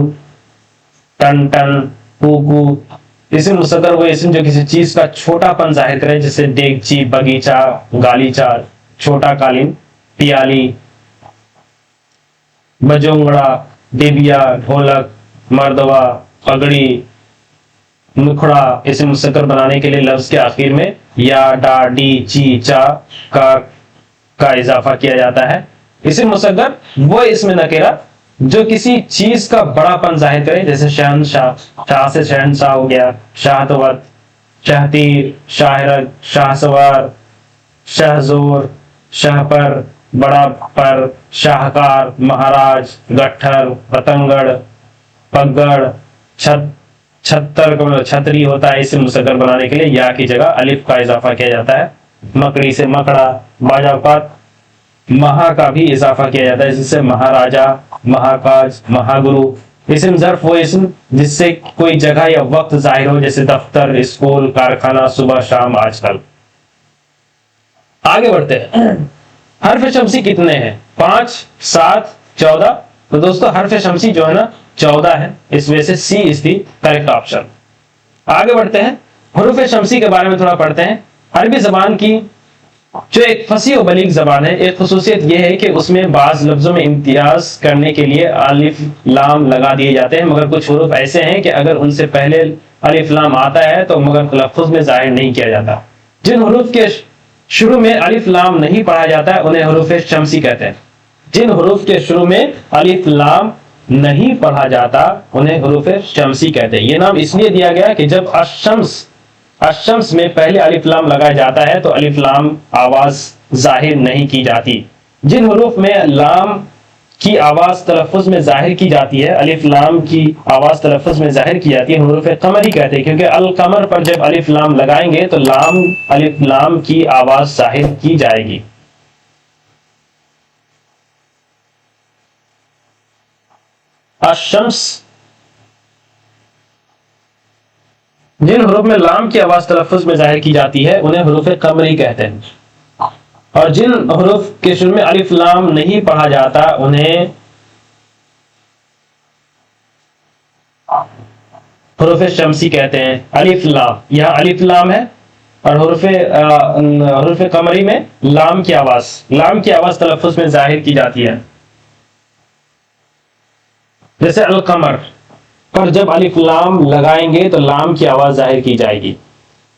टन टन, कू। इस्म मुसद्दर वो इस्म जो किसी चीज का छोटापन जाहिर करे, जैसे डेगची, बगीचा, गालीचा, छोटा कालीन, पियाली, बजोंगड़ा, डिबिया, ढोलक, मर्दवा, पगड़ी, मुखड़ा। इसे मुसक्कर बनाने के लिए लफ्ज के आखिर में या, डा, डी, ची, चा का इजाफा किया जाता है। इसे मुसक्कर वो इसमें नकेरा जो किसी चीज का बड़ापन जाहिर करे, जैसे शहनशाह, शाह से शहनशाह हो गया, शाहतवत, शहतीर, शाहरग, शाहसवार, शाहजोर, शाहपर, बड़ा पर, शाहकार, महाराज, गट्ठर, पतंगड़, पगड़, छत्तर का मतलब छतरी होता है। इसे मुसग्गर बनाने के लिए या की जगह अलिफ का इजाफा किया जाता है। मकड़ी से मकड़ा, बाजापात महा का भी इजाफा किया जाता है, जिससे महाराजा, महाकाज, महागुरु। इस्म ज़र्फ वो इस्म जिससे कोई जगह या वक्त जाहिर हो, जैसे दफ्तर, स्कूल, कारखाना, सुबह शाम, आजकल। आगे बढ़ते हैं, हर्फ शमसी कितने हैं? 5, 7, 14। तो दोस्तों हर्फ शमसी जो है ना 14 है, इस वजह से सी इज दी करेक्ट ऑप्शन। आगे बढ़ते हैं, हुरूफ शमसी के बारे में थोड़ा पढ़ते हैं। अरबी जबान की जो एक फसी और बलीग जबान है, एक खसूसियत यह है कि उसमें बाज लफ्जों में इम्तियाज करने के लिए अलिफ लाम लगा दिए जाते हैं, मगर कुछ हुरूफ ऐसे हैं कि अगर उनसे पहले अलिफ लाम आता है तो मगर तलफ्फुज में जाहिर नहीं किया जाता। जिन हुरूफ के शुरू में अलिफ लाम नहीं पढ़ा जाता है उन्हें हुरूफ शमसी कहते हैं। जिन हुरूफ के शुरू में अलिफ लाम नहीं पढ़ा जाता उन्हें हुरूफ शमसी कहते हैं। यह नाम इसलिए दिया गया कि जब अशम्स में पहले अलिफ लाम लगाया जाता है तो अलिफ लाम आवाज जाहिर नहीं की जाती। जिन हुरूफ में लाम की आवाज तलफ्फुज में जाहिर की जाती है, अलिफ लाम की आवाज तलफ्फुज में जाहिर की जाती है, हुरूफ कमरी कहते हैं, क्योंकि अल कमर पर जब अलिफ लाम लगाएंगे तो अलिफ लाम की आवाज जाहिर की जाएगी। अशम्स, जिन हुरूफ में लाम की आवाज तलफ्फुज में जाहिर की जाती है उन्हें हुरूफ कमरी कहते हैं, और जिन हुरूफ के शुरू में अलिफ लाम नहीं पढ़ा जाता उन्हें हुरूफ शमसी कहते हैं। अलिफ लाम, यहां अलिफ लाम है और हुरूफ कमरी में लाम की आवाज तलफ्फुज में जाहिर की जाती है। जैसे अल कमर पर जब अलिफ लाम लगाएंगे तो लाम की आवाज जाहिर की जाएगी।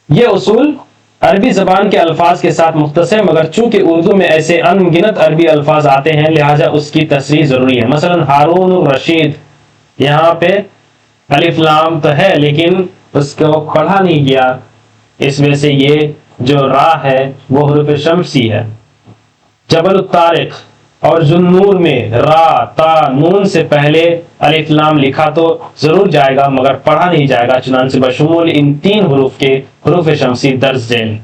यह उसूल अरबी जबान के अल्फाज के साथ मुख्तस है, मगर चूंकि उर्दू में ऐसे अनगिनत अरबी अल्फाज आते हैं लिहाजा उसकी तस्रीह जरूरी है। मसलन हारून रशीद, यहाँ पे अलिफ लाम तो है लेकिन उसको पढ़ा नहीं गया, इस वजह से ये जो रा है वो हुरूफ शमसी है। जबल तारिक और जुन्नूर में रा, ता, नून से पहले अलिफ लाम लिखा तो जरूर जाएगा मगर पढ़ा नहीं जाएगा, चुनांचे बशमूल इन 3 हुरूफ के हुरूफ शमसी दर्ज झेल।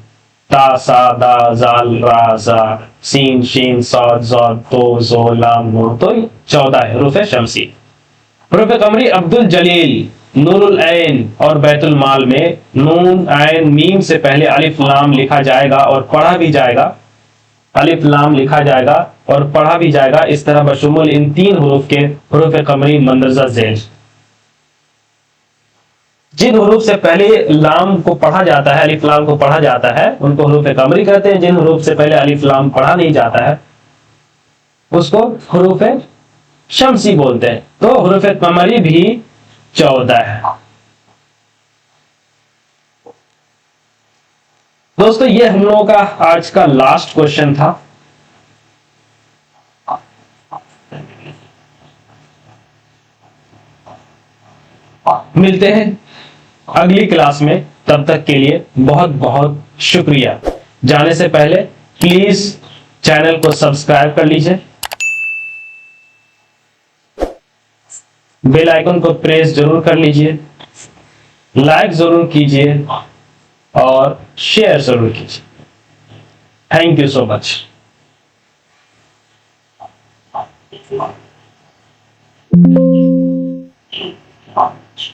ता, सा, दा, जाल, रा, जा, सीन, शीन, सौद, जौद, तो, जो, लाम, नून, तो 14 है हुरूफ शमसी। हुरूफ कमरी अब्दुल जलील, नूरुल ऐन और बैतुल माल में नून, ऐन, मीम से पहले अलिफ लाम लिखा जाएगा और पढ़ा भी जाएगा, अलिफ लाम लिखा जाएगा और पढ़ा भी जाएगा। इस तरह बशमूल इन 3 हुरूफ के हुरूफ कमरी मंदरजा झेल। जिन हुरूफ से पहले लाम को पढ़ा जाता है, अलिफ लाम को पढ़ा जाता है, उनको हुरूफ कमरी कहते हैं। जिन हुरूफ से पहले अलिफ लाम पढ़ा नहीं जाता है उसको हुरूफ शमसी बोलते हैं। तो हुरूफ कमरी भी 14 है। दोस्तों ये हम लोगों का आज का लास्ट क्वेश्चन था। मिलते हैं अगली क्लास में, तब तक के लिए बहुत बहुत शुक्रिया। जाने से पहले प्लीज चैनल को सब्सक्राइब कर लीजिए, बेल आइकन को प्रेस जरूर कर लीजिए, लाइक जरूर कीजिए और शेयर जरूर कीजिए। Thank you so much.